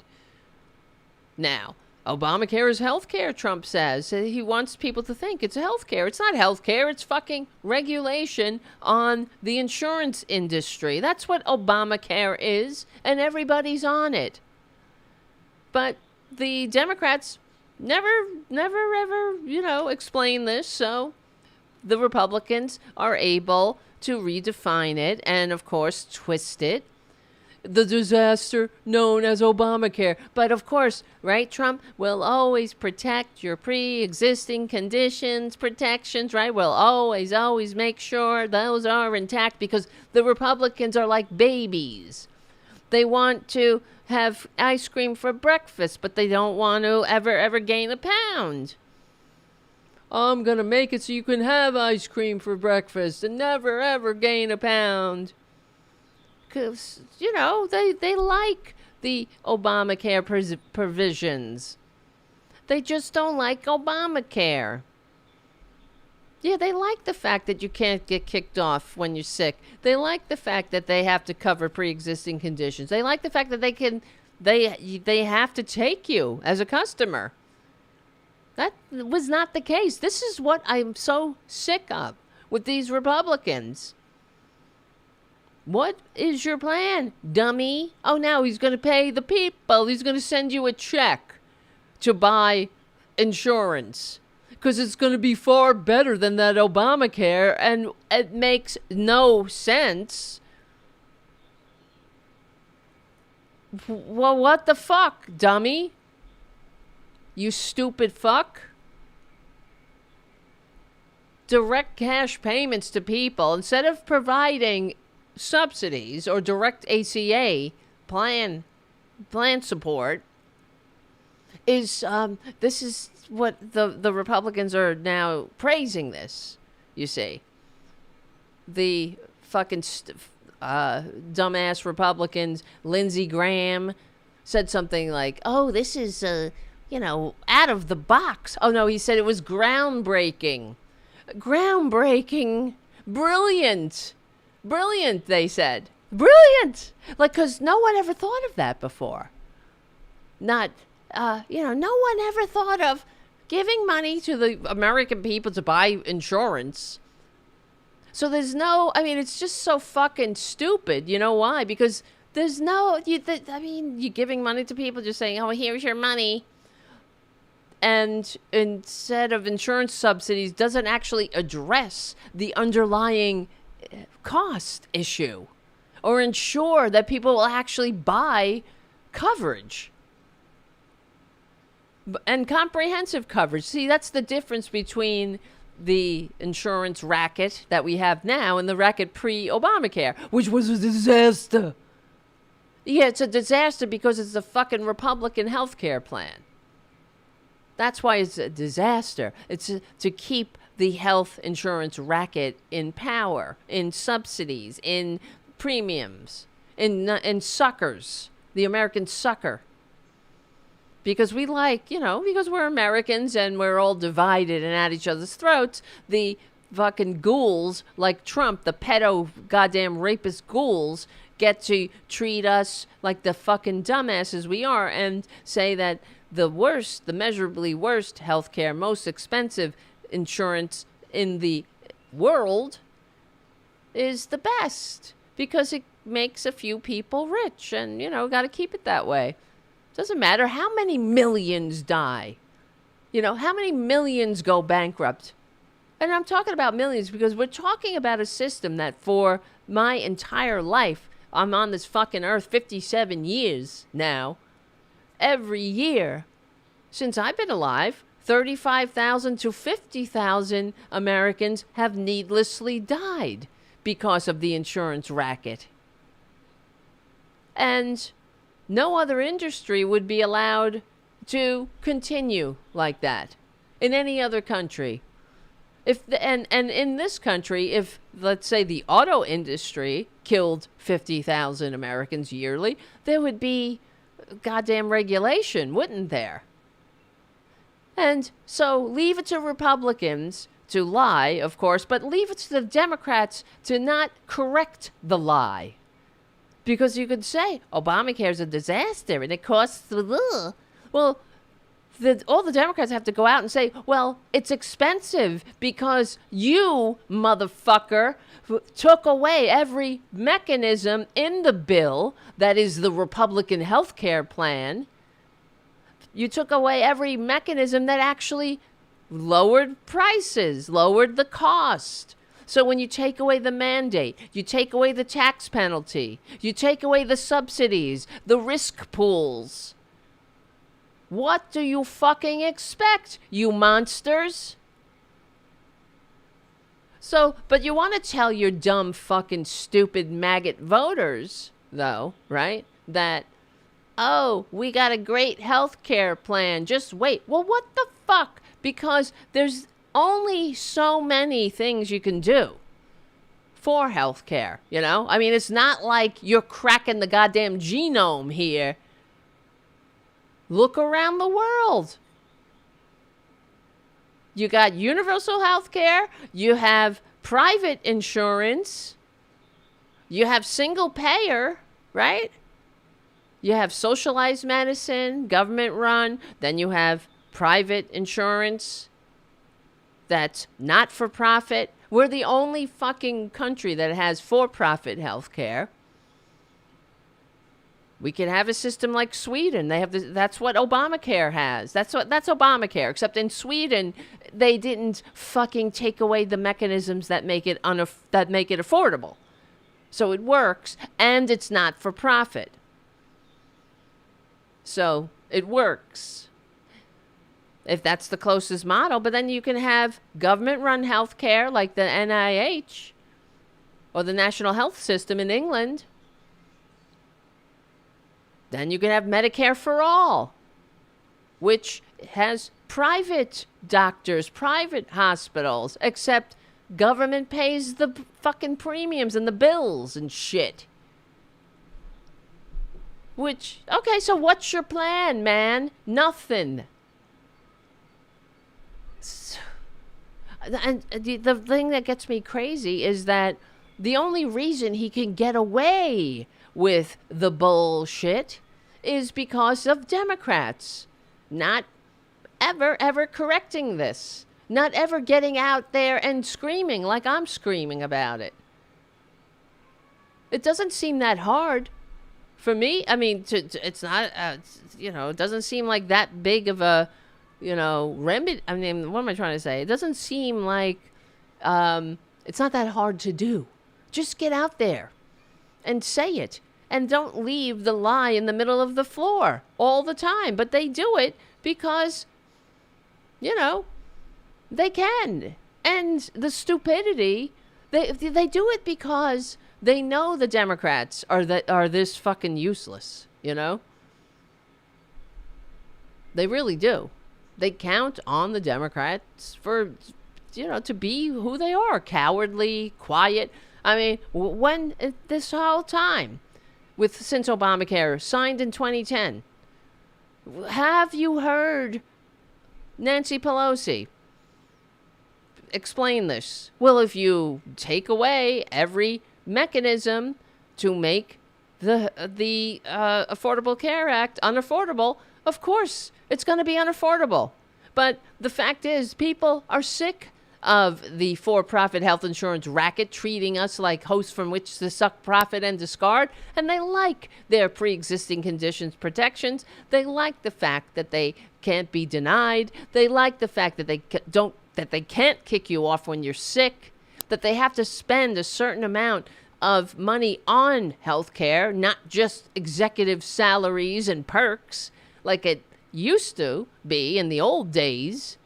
[SPEAKER 2] Now, Obamacare is health care, Trump says. He wants people to think it's health care. It's not health care. It's fucking regulation on the insurance industry. That's what Obamacare is, and everybody's on it. But the Democrats never, ever, explain this, so the Republicans are able to redefine it and, of course, twist it. The disaster known as Obamacare. But, of course, right, Trump will always protect your pre-existing conditions, protections, right? We'll always make sure those are intact, because the Republicans are like babies. They want to have ice cream for breakfast, but they don't want to ever gain a pound. I'm going to make it so you can have ice cream for breakfast and never, ever gain a pound. Because, they like the Obamacare provisions. They just don't like Obamacare. Yeah, they like the fact that you can't get kicked off when you're sick. They like the fact that they have to cover pre-existing conditions. They like the fact that they have to take you as a customer. That was not the case. This is what I'm so sick of with these Republicans. What is your plan, dummy? Oh, now he's going to pay the people. He's going to send you a check to buy insurance, because it's going to be far better than that Obamacare, and it makes no sense. Well, what the fuck, dummy? You stupid fuck. Direct cash payments to people instead of providing subsidies or direct ACA plan support is this is what the Republicans are now praising this, you see. The fucking dumbass Republicans, Lindsey Graham, said something like, oh, this is out of the box. Oh no, he said it was groundbreaking, brilliant, they said. Brilliant! Like, because no one ever thought of that before. No one ever thought of giving money to the American people to buy insurance. So it's just so fucking stupid. You know why? Because there's you're giving money to people, just saying, oh, here's your money. And instead of insurance subsidies, doesn't actually address the underlying cost issue or ensure that people will actually buy coverage and comprehensive coverage. See, that's the difference between the insurance racket that we have now and the racket pre-Obamacare, which was a disaster. Yeah, it's a disaster because it's a fucking Republican healthcare plan. That's why it's a disaster. It's to keep the health insurance racket in power, in subsidies, in premiums, in suckers, the American sucker. Because we because we're Americans and we're all divided and at each other's throats, the fucking ghouls like Trump, the pedo goddamn rapist ghouls, get to treat us like the fucking dumbasses we are and say that the measurably worst healthcare, most expensive insurance in the world is the best because it makes a few people rich and, got to keep it that way. Doesn't matter how many millions die. How many millions go bankrupt. And I'm talking about millions because we're talking about a system that for my entire life, I'm on this fucking earth 57 years now. Every year since I've been alive, 35,000 to 50,000 Americans have needlessly died because of the insurance racket. And no other industry would be allowed to continue like that in any other country. And in this country, if, let's say, the auto industry killed 50,000 Americans yearly, there would be goddamn regulation, wouldn't there? And so leave it to Republicans to lie, of course, but leave it to the Democrats to not correct the lie. Because you could say, Obamacare is a disaster and it costs... Well, all the Democrats have to go out and say, well, it's expensive because you, motherfucker, took away every mechanism in the bill that is the Republican health care plan. You took away every mechanism that actually lowered prices, lowered the cost. So when you take away the mandate, you take away the tax penalty, you take away the subsidies, the risk pools. What do you fucking expect, you monsters? So, but you want to tell your dumb fucking stupid maggot voters, though, right? That, oh, we got a great health care plan. Just wait. Well, what the fuck? Because there's only so many things you can do for health care, you know? I mean, it's not like you're cracking the goddamn genome here. Look around the world. You got universal health care. You have private insurance. You have single payer, right? You have socialized medicine, government run. Then you have private insurance that's not for profit. We're the only fucking country that has for-profit health care. We could have a system like Sweden. They have that's what Obamacare has. That's Obamacare. Except in Sweden, they didn't fucking take away the mechanisms that make it affordable. So it works, and it's not for profit. So it works. If that's the closest model, but then you can have government-run health care like the NIH or the National Health System in England. Then you can have Medicare for All, which has private doctors, private hospitals, except government pays the fucking premiums and the bills and shit. Which, okay, so what's your plan, man? Nothing. And the thing that gets me crazy is that the only reason he can get away with the bullshit is because of Democrats not ever correcting this, not ever getting out there and screaming like I'm screaming about it. It doesn't seem that hard for me. I mean, it's not, it doesn't seem like that big of a, remedy. I mean, what am I trying to say? It doesn't seem like it's not that hard to do. Just get out there and say it. And don't leave the lie in the middle of the floor all the time. But they do it because, they can. And the stupidity, they do it because they know the Democrats are this fucking useless, They really do. They count on the Democrats for, to be who they are. Cowardly, quiet. I mean, when this whole time, since Obamacare signed in 2010, have you heard Nancy Pelosi explain this? Well, if you take away every mechanism to make the Affordable Care Act unaffordable, of course it's going to be unaffordable. But the fact is, people are sick of the for-profit health insurance racket treating us like hosts from which to suck profit and discard, and they like their pre-existing conditions protections. They like the fact that they can't be denied. They like the fact that they can't kick you off when you're sick, that they have to spend a certain amount of money on health care, not just executive salaries and perks like it used to be in the old days.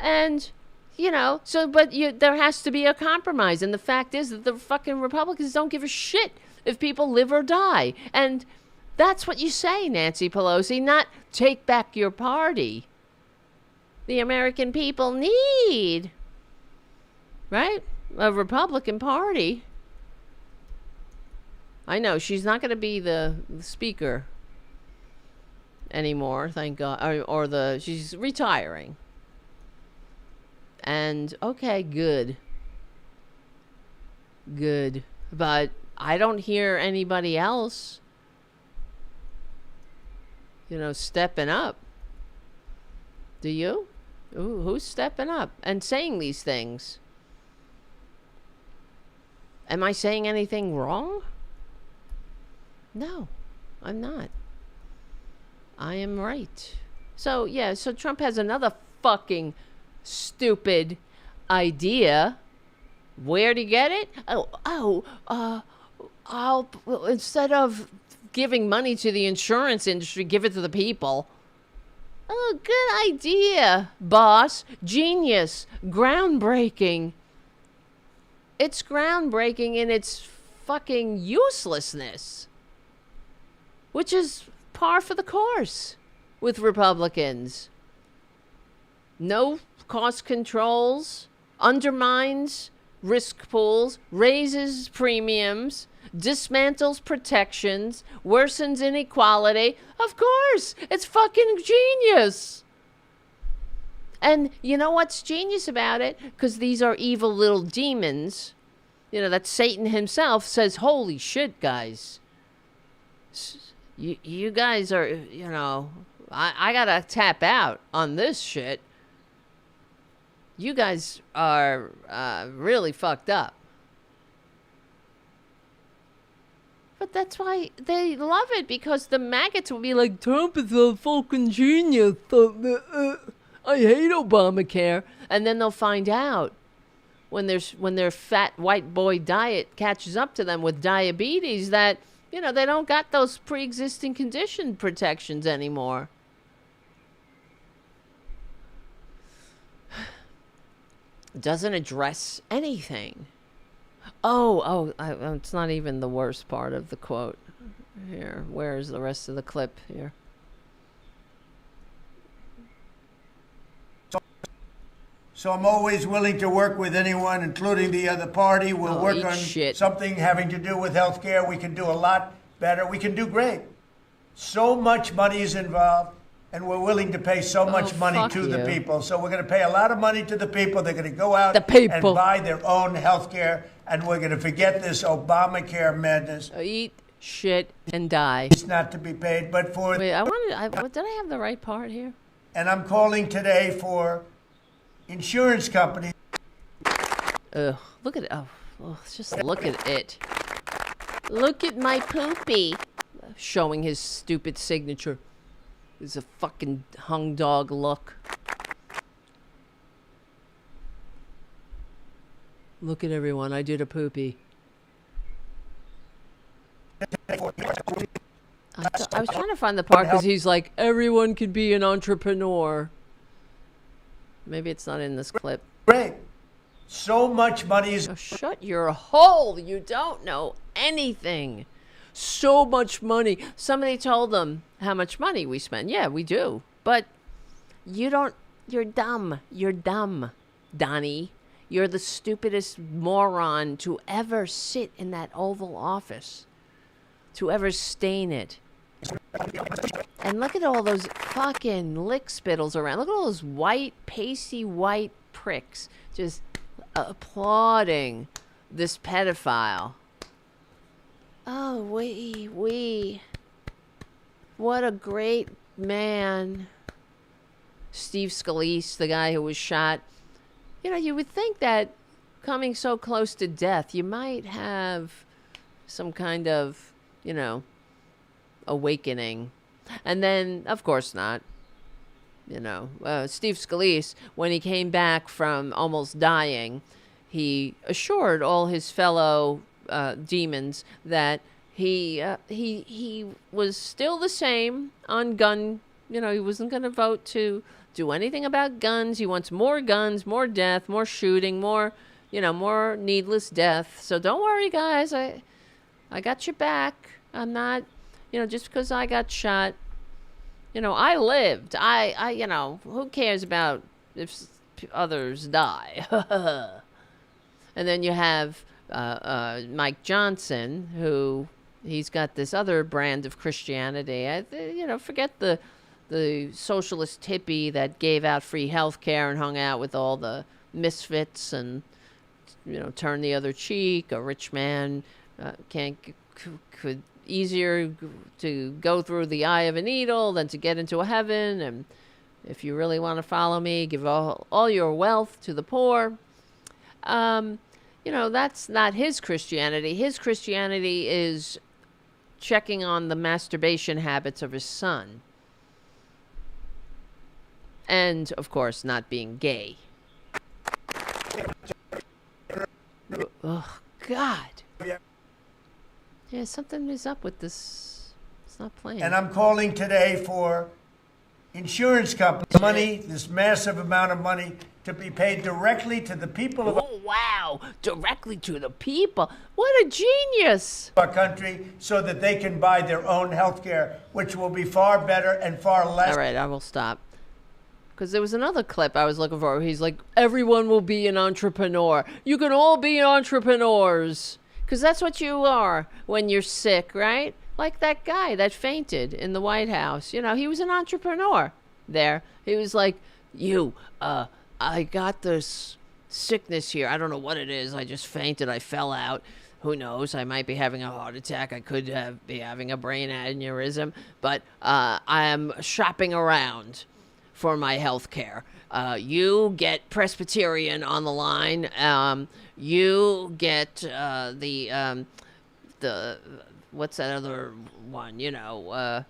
[SPEAKER 2] And, there has to be a compromise. And the fact is that the fucking Republicans don't give a shit if people live or die. And That's what you say, Nancy Pelosi, not take back your party. The American people need, right, a Republican Party. I know she's not going to be the speaker anymore, thank God, or she's retiring. And okay, good. But I don't hear anybody else, stepping up. Do you? Who's stepping up and saying these things? Am I saying anything wrong? No, I'm not. I am right. So Trump has another fucking stupid idea. Where'd he get it? Instead of giving money to the insurance industry, give it to the people. Oh, good idea, boss. Genius. Groundbreaking. It's groundbreaking in its fucking uselessness, which is par for the course with Republicans. No cost controls, undermines risk pools, raises premiums, dismantles protections, worsens inequality. Of course, it's fucking genius. And you know what's genius about it? Because these are evil little demons. That Satan himself says, holy shit, guys. You guys are, I gotta tap out on this shit. You guys are really fucked up. But that's why they love it, because the maggots will be like, Trump is a fucking genius. I hate Obamacare. And then they'll find out when their fat white boy diet catches up to them with diabetes that, they don't got those pre-existing condition protections anymore. Doesn't address anything. It's not even the worst part of the quote. Here, where's the rest of the clip here?
[SPEAKER 7] So I'm always willing to work with anyone, including the other party. We'll work on something having to do with health care. We can do a lot better. We can do great. So much money is involved, and we're willing to pay so much money to the people. So we're going to pay a lot of money to the people. They're going to go out and buy their own health care, and we're going to forget this Obamacare madness.
[SPEAKER 2] Eat shit and die.
[SPEAKER 7] It's not to be paid, but for...
[SPEAKER 2] Wait, did I have the right part here?
[SPEAKER 7] And I'm calling today for insurance companies.
[SPEAKER 2] Ugh, look at it. Just look at it. Look at my poopy. Showing his stupid signature. It's a fucking hung dog look. Look at everyone. I did a poopy. I was trying to find the part because he's like, everyone can be an entrepreneur. Maybe it's not in this clip.
[SPEAKER 7] Great. So much money is...
[SPEAKER 2] Oh, shut your hole. You don't know anything. So much money. Somebody told them how much money we spend. Yeah, we do. But you don't... You're dumb. You're dumb, Donnie. You're the stupidest moron to ever sit in that Oval Office. To ever stain it. And look at all those fucking lick spittles around. Look at all those white, pasty white pricks just applauding this pedophile. Oh, what a great man. Steve Scalise, the guy who was shot. You would think that coming so close to death, you might have some kind of, awakening. And then, of course not. Steve Scalise, when he came back from almost dying, he assured all his fellow demons that he was still the same on gun. He wasn't going to vote to do anything about guns. He wants more guns, more death, more shooting, more needless death. So don't worry, guys. I got your back. I'm not, just because I got shot, I lived. Who cares about if others die? And then you have Mike Johnson, who he's got this other brand of Christianity. Forget the socialist hippie that gave out free health care and hung out with all the misfits and, turn the other cheek. A rich man could easier to go through the eye of a needle than to get into a heaven. And if you really want to follow me, give all your wealth to the poor. That's not his Christianity. His Christianity is checking on the masturbation habits of his son. And, of course, not being gay. Oh, God. Yeah, something is up with this. It's not playing.
[SPEAKER 7] And I'm calling today for insurance companies, money, this massive amount of money, to be paid directly to the people of
[SPEAKER 2] wow, directly to the people. What a genius.
[SPEAKER 7] our country so that they can buy their own health care, which will be far better and far less.
[SPEAKER 2] All right, I will stop. Because there was another clip I was looking for where he's like, everyone will be an entrepreneur. You can all be entrepreneurs. Because that's what you are when you're sick, right? Like that guy that fainted in the White House. He was an entrepreneur there. He was like, I got this sickness here. I don't know what it is. I just fainted. I fell out. Who knows? I might be having a heart attack. I could be having a brain aneurysm. But I am shopping around for my health care. You get Presbyterian on the line. You get the what's that other one?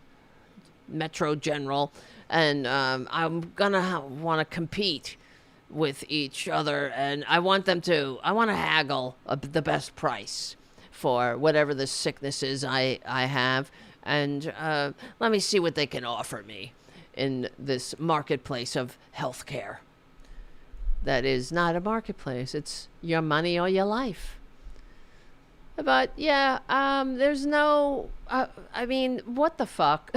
[SPEAKER 2] Metro General. And I'm gonna want to compete with each other, and I want to haggle the best price for whatever the sickness is I have, and let me see what they can offer me in this marketplace of healthcare. That is not a marketplace. It's your money or your life. But yeah, there's no. I mean, what the fuck?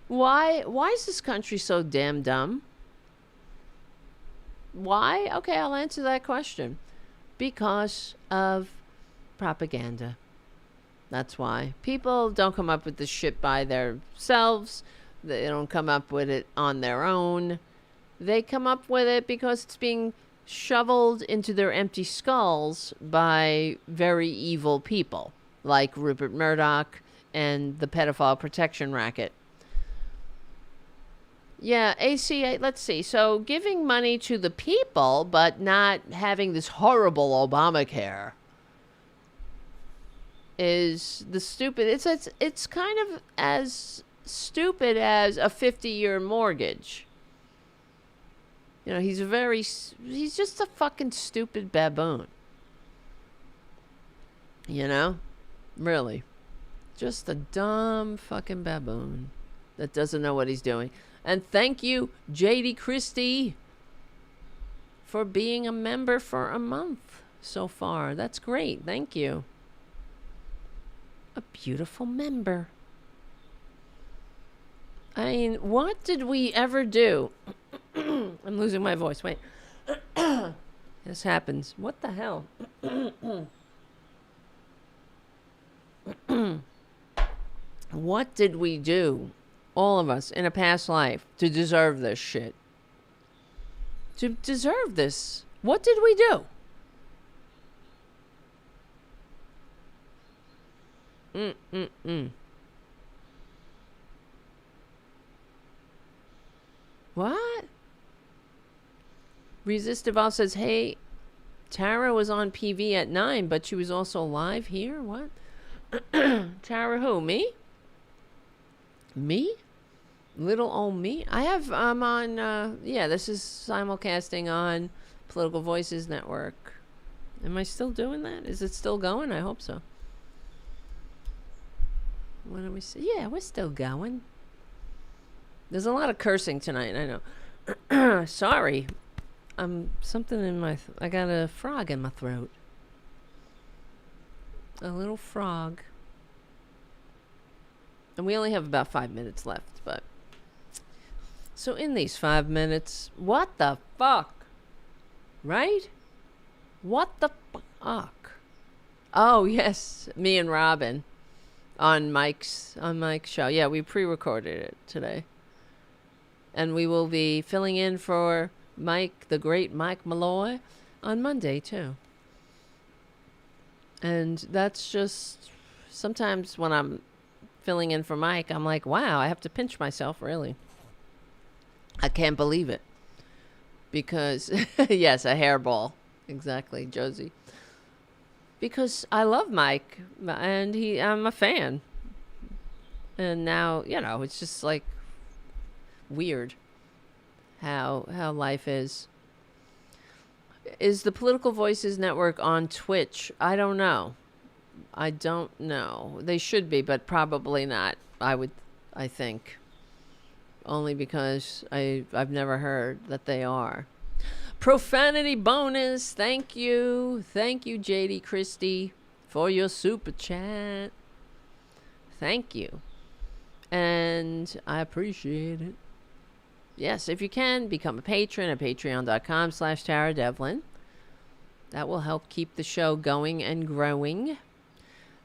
[SPEAKER 2] Why is this country so damn dumb? Why? Okay, I'll answer that question. Because of propaganda. That's why. People don't come up with this shit by themselves. They don't come up with it on their own. They come up with it because it's being shoveled into their empty skulls by very evil people like Rupert Murdoch and the pedophile protection racket. Yeah, ACA, let's see. So giving money to the people, but not having this horrible Obamacare is the stupid. It's kind of as stupid as a 50-year mortgage. He's just a fucking stupid baboon. Really. Just a dumb fucking baboon that doesn't know what he's doing. And thank you, J.D. Christie, for being a member for a month so far. That's great. Thank you. A beautiful member. I mean, what did we ever do? I'm losing my voice. Wait. This happens. What the hell? What did we do, all of us, in a past life to deserve this shit? To deserve this? What did we do? What? Resist Evolve says, hey, Tara was on PV at 9, but she was also live here? What? Tara who? Me? Me? Little old me? I have, I'm on, this is simulcasting on Political Voices Network. Am I still doing that? Is it still going? I hope so. What do we see? Yeah, we're still going. There's a lot of cursing tonight, I know. Sorry. Something in my... I got a frog in my throat. A little frog. And we only have about 5 minutes left, but... So in these 5 minutes, what the fuck? Right? What the fuck? Oh, yes, me and Robin on Mike's show. Yeah, we pre-recorded it today. And we will be filling in for Mike, the great Mike Malloy, on Monday, too. And that's just... Sometimes when I'm filling in for Mike, I'm like, wow, I have to pinch myself, really. I can't believe it. Because, yes, a hairball. Exactly, Josie. Because I love Mike, and I'm a fan. And now, it's just like weird how life is. Is the Political Voices Network on Twitch? I don't know. They should be, but probably not. I think. Only because I've never heard that they are. Profanity bonus. Thank you. Thank you, JD Christie, for your super chat. Thank you. And I appreciate it. Yes, if you can, become a patron at patreon.com/Tara Devlin. That will help keep the show going and growing.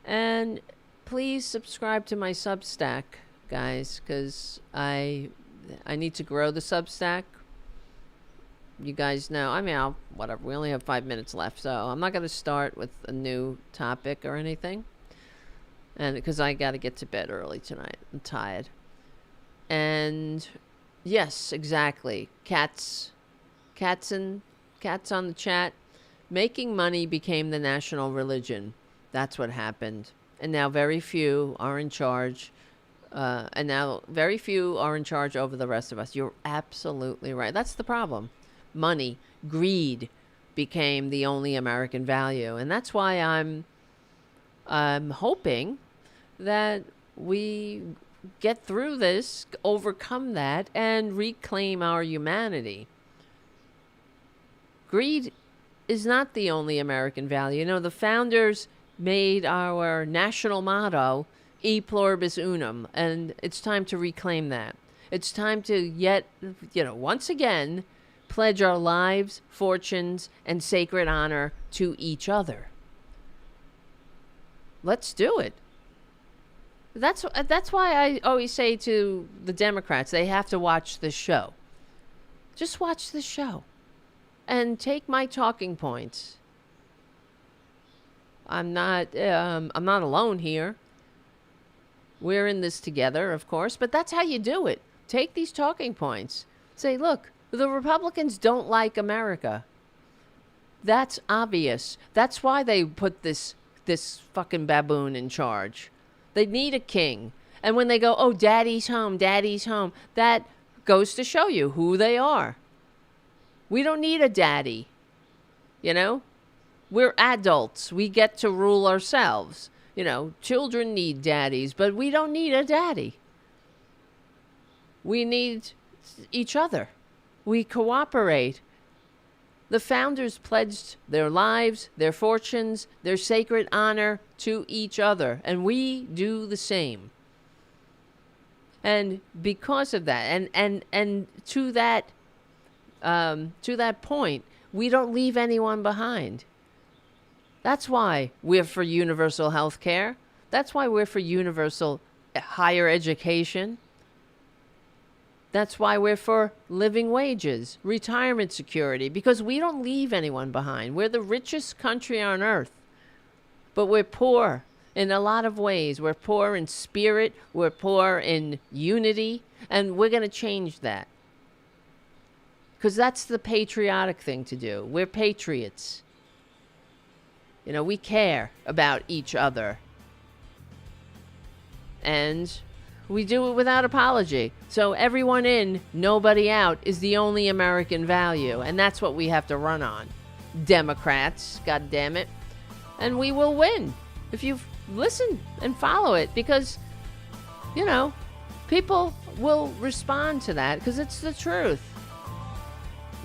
[SPEAKER 2] And please subscribe to my Substack, guys, because I need to grow the Substack. You guys know, whatever, we only have 5 minutes left, so I'm not going to start with a new topic or anything. And because I got to get to bed early tonight. I'm tired. And yes, exactly. Cats on the chat. Making money became the national religion. That's what happened. And now very few are in charge. Over the rest of us. You're absolutely right. That's the problem. Money, greed became the only American value. And that's why I'm hoping that we get through this, overcome that, and reclaim our humanity. Greed is not the only American value. The founders made our national motto E pluribus unum, and it's time to reclaim that. It's time to once again, pledge our lives, fortunes, and sacred honor to each other. Let's do it. That's why I always say to the Democrats, they have to watch this show. Just watch this show. And take my talking points. I'm not alone here. We're in this together, of course, but that's how you do it. Take these talking points. Say, look, the Republicans don't like America. That's obvious. That's why they put this fucking baboon in charge. They need a king. And when they go, oh, daddy's home, that goes to show you who they are. We don't need a daddy. We're adults. We get to rule ourselves. Children need daddies, but we don't need a daddy. We need each other. We cooperate. The founders pledged their lives, their fortunes, their sacred honor to each other, and we do the same. And because of that, and to that point, we don't leave anyone behind. That's why we're for universal health care. That's why we're for universal higher education. That's why we're for living wages, retirement security, because we don't leave anyone behind. We're the richest country on earth, but we're poor in a lot of ways. We're poor in spirit. We're poor in unity, and we're going to change that. Because that's the patriotic thing to do. We're patriots. We care about each other. And we do it without apology. So everyone in, nobody out is the only American value. And that's what we have to run on. Democrats, God damn it. And we will win if you listen and follow it. Because, people will respond to that because it's the truth.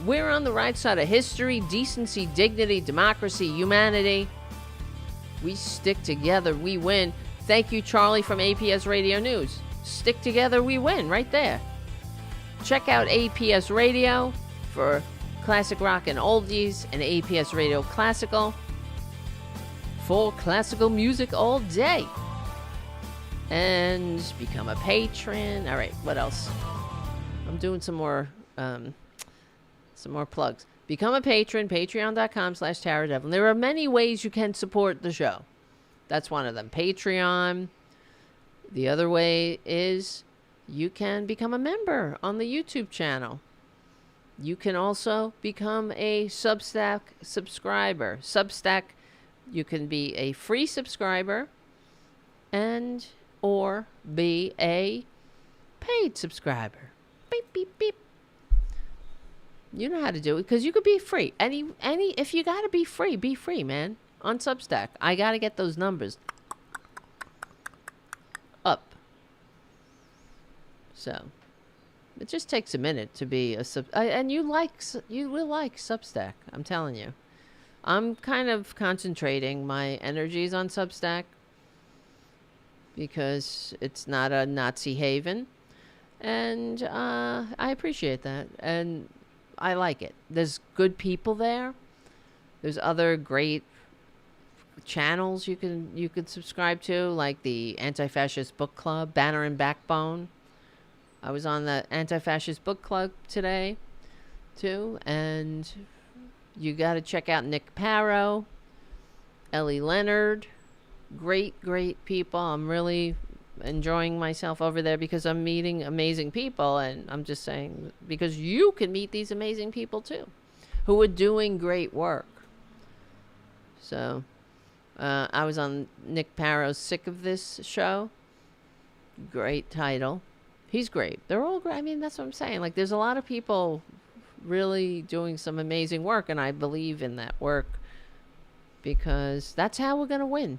[SPEAKER 2] We're on the right side of history, decency, dignity, democracy, humanity. We stick together. We win. Thank you, Charlie from APS Radio News. Stick together, we win, right there. Check out APS Radio for classic rock and oldies, and APS Radio Classical for classical music all day. And become a patron. All right, what else? I'm doing some more plugs. Become a patron, patreon.com/Tara-Devlin. There are many ways you can support the show. That's one of them. Patreon. The other way is you can become a member on the YouTube channel. You can also become a Substack subscriber. Substack, you can be a free subscriber and or be a paid subscriber. Beep, beep, beep. You know how to do it because you could be free. If you got to be free, man. On Substack. I got to get those numbers up. So, it just takes a minute to be a and you will like Substack. I'm telling you. I'm kind of concentrating my energies on Substack because it's not a Nazi haven, and I appreciate that, and I like it. There's good people there. There's other great channels you can subscribe to, like the Anti-Fascist Book Club, Banner and Backbone. I was on the Anti-Fascist Book Club today, too, and you got to check out Nick Parrow, Ellie Leonard, great people. I'm really enjoying myself over there because I'm meeting amazing people, and I'm just saying because you can meet these amazing people too, who are doing great work. So, I was on Nick Parrow's Sick of This show. Great title. He's great. They're all great. I mean, that's what I'm saying. Like, there's a lot of people really doing some amazing work, and I believe in that work because that's how we're going to win.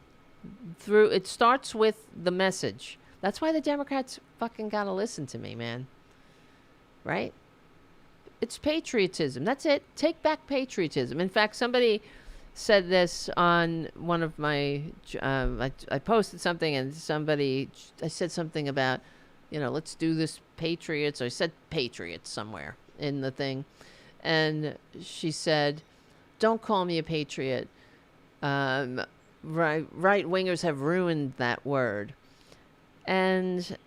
[SPEAKER 2] It starts with the message. That's why the Democrats fucking got to listen to me, man. Right? It's patriotism. That's it. Take back patriotism. In fact, somebody said this on one of my, I posted something and I said something about, let's do this patriots. Or I said patriots somewhere in the thing. And she said, don't call me a patriot. Right-wingers have ruined that word. And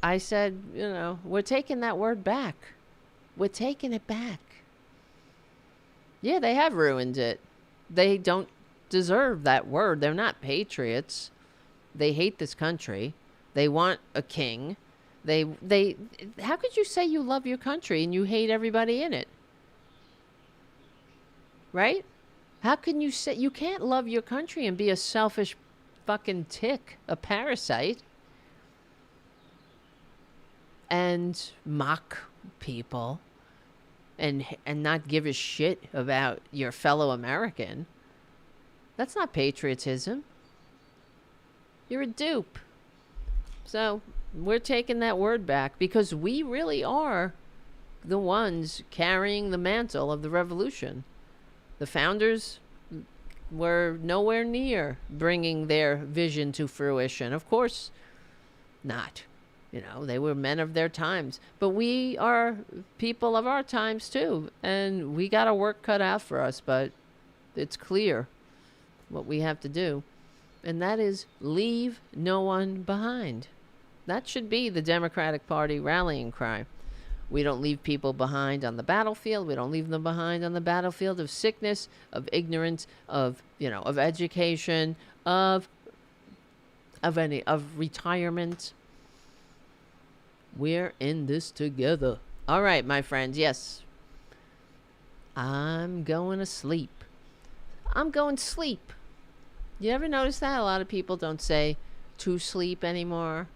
[SPEAKER 2] I said, we're taking that word back. We're taking it back. Yeah, they have ruined it. They don't deserve that word. They're not patriots. They hate this country. They want a king. How could you say you love your country and you hate everybody in it? Right? How can you say you can't love your country and be a selfish fucking tick, a parasite, and mock people and not give a shit about your fellow American? That's not patriotism. You're a dupe. So we're taking that word back because we really are the ones carrying the mantle of the revolution. The founders were nowhere near bringing their vision to fruition. Of course not. They were men of their times. But we are people of our times, too. And we got our work cut out for us. But it's clear what we have to do. And that is leave no one behind. That should be the Democratic Party rallying cry. We don't leave people behind on the battlefield. We don't leave them behind on the battlefield of sickness, of ignorance, of education, of retirement. We're in this together. All right, my friends. Yes. I'm going to sleep. I'm going to sleep. You ever notice that? A lot of people don't say to sleep anymore.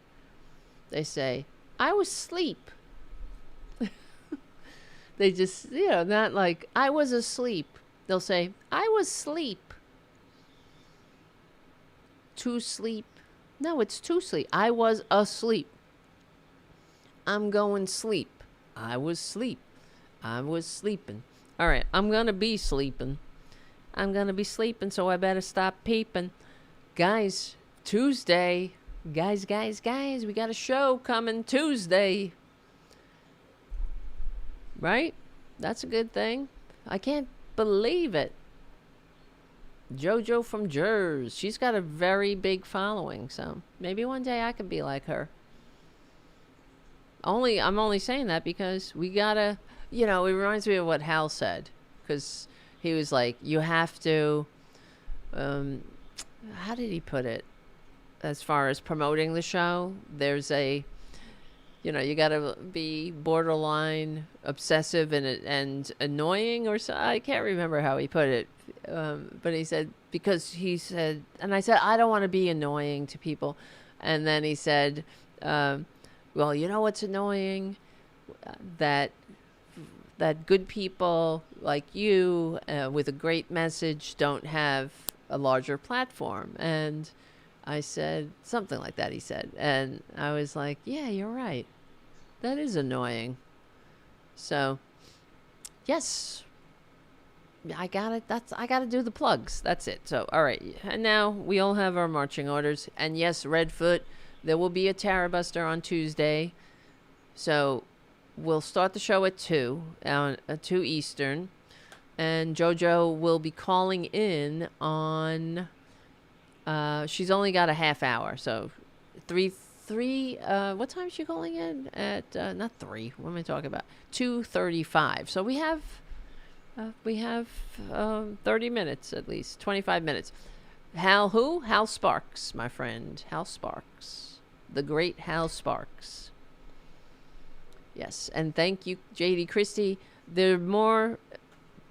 [SPEAKER 2] They say, I was asleep. They just, not like, I was asleep. They'll say, I was asleep. To sleep. No, it's to sleep. I was asleep. I'm going sleep. I was sleep. I was sleeping. All right, I'm going to be sleeping. I'm going to be sleeping, so I better stop peeping. Guys, Tuesday, Guys, we got a show coming Tuesday. Right? That's a good thing. I can't believe it. JoJo from Jers. She's got a very big following, so maybe one day I could be like her. I'm only saying that because we gotta, it reminds me of what Hal said. Because he was like, you have to, how did he put it? As far as promoting the show, there's you gotta be borderline obsessive and annoying or so. I can't remember how he put it. But he said, and I said, I don't want to be annoying to people. And then he said, well, you know what's annoying? That good people like you with a great message don't have a larger platform. And I said, something like that, he said. And I was like, yeah, you're right. That is annoying. So, yes. I got it. I got to do the plugs. That's it. So, all right. And now we all have our marching orders. And yes, Redfoot, there will be a Tarabuster on Tuesday. So, we'll start the show at 2 Eastern. And JoJo will be calling in on... she's only got a half hour. So, 3... what time is she calling in? At, not 3. What am I talking about? 2:35. So, we have 30 minutes at least, 25 minutes. Hal who? Hal Sparks, my friend. Hal Sparks. The great Hal Sparks. Yes, and thank you, J.D. Christie. There are more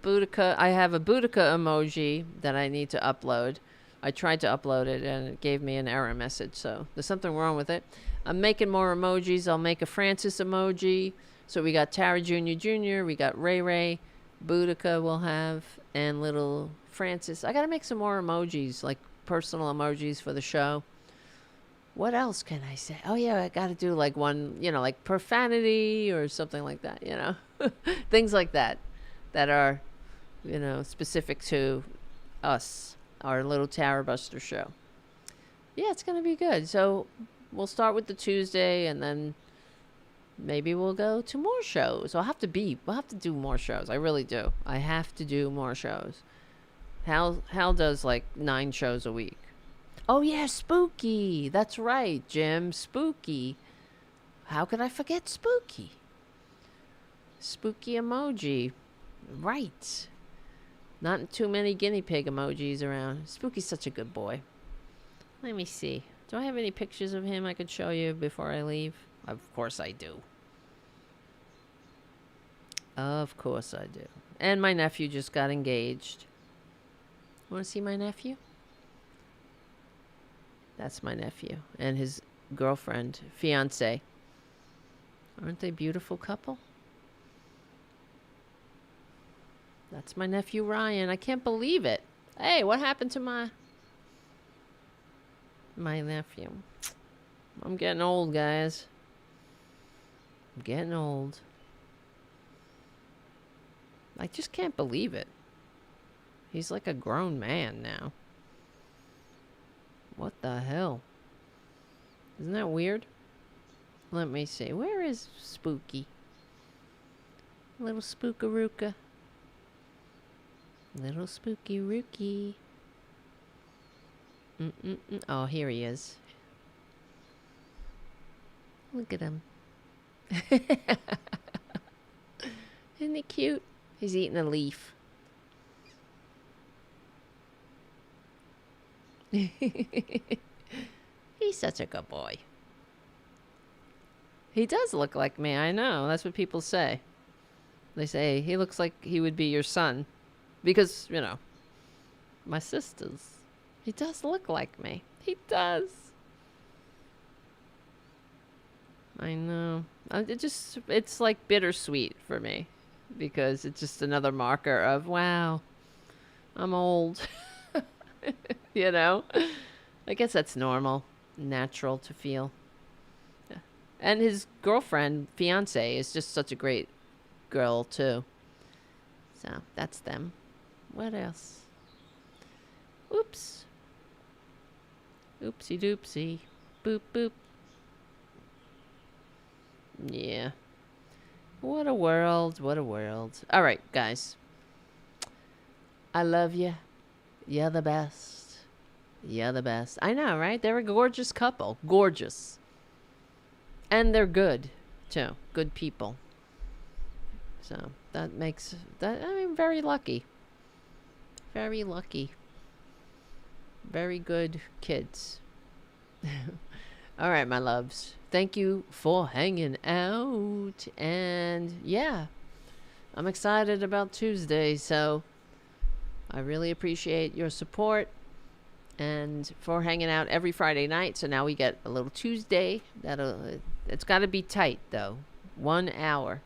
[SPEAKER 2] Boudica. I have a Boudica emoji that I need to upload. I tried to upload it, and it gave me an error message, so there's something wrong with it. I'm making more emojis. I'll make a Francis emoji. So we got Tara Jr., we got Ray Ray, Boudica will have, and little Francis. I got to make some more emojis, like personal emojis for the show. What else can I say? Oh, yeah, I got to do like one, like profanity or something like that, Things like that are, specific to us, our little Tarabuster show. Yeah, it's going to be good. So we'll start with the Tuesday, and then maybe we'll go to more shows. We'll have to do more shows. I really do. I have to do more shows. Hal does like 9 shows a week. Oh yeah, Spooky. That's right, Jim. Spooky. How could I forget Spooky? Spooky emoji. Right. Not too many guinea pig emojis around. Spooky's such a good boy. Let me see. Do I have any pictures of him I could show you before I leave? Of course I do. Of course I do. And my nephew just got engaged. Want to see my nephew? That's my nephew. And his girlfriend, fiance. Aren't they a beautiful couple? That's my nephew Ryan. I can't believe it. Hey, what happened to my nephew? I'm getting old, guys. I'm getting old. I just can't believe it. He's like a grown man now. What the hell? Isn't that weird? Let me see. Where is Spooky? Little Spookarooka. Little Spooky Rookie. Oh, here he is. Look at him. Isn't he cute? He's eating a leaf. He's such a good boy. He does look like me, I know. That's what people say. They say, he looks like he would be your son. Because, my sisters. He does look like me. He does. I know. It's like bittersweet for me. Because it's just another marker of, wow, I'm old. I guess that's normal, natural to feel. Yeah. And his girlfriend, fiance, is just such a great girl, too. So, that's them. What else? Oops. Oopsie doopsie. boop, boop. Yeah. What a world. What a world. All right, guys. I love you. You're the best. You're the best. I know, right? They're a gorgeous couple. Gorgeous. And they're good, too. Good people. So that makes that, I mean, very lucky. Very lucky. Very good kids. All right, my loves. Thank you for hanging out. And yeah, I'm excited about Tuesday. So I really appreciate your support and for hanging out every Friday night. So now we get a little Tuesday. It's got to be tight, though. 1 hour.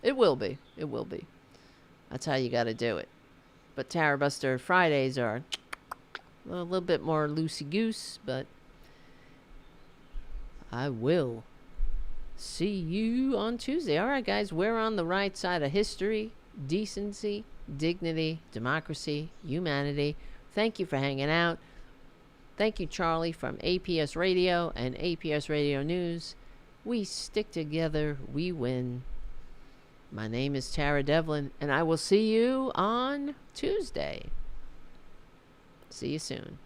[SPEAKER 2] It will be. It will be. That's how you got to do it. But Tarabuster Fridays are a little bit more loosey-goose, but I will see you on Tuesday. All right, guys, we're on the right side of history, decency, dignity, democracy, humanity. Thank you for hanging out. Thank you, Charlie, from APS Radio and APS Radio News. We stick together, we win. My name is Tara Devlin, and I will see you on Tuesday. See you soon.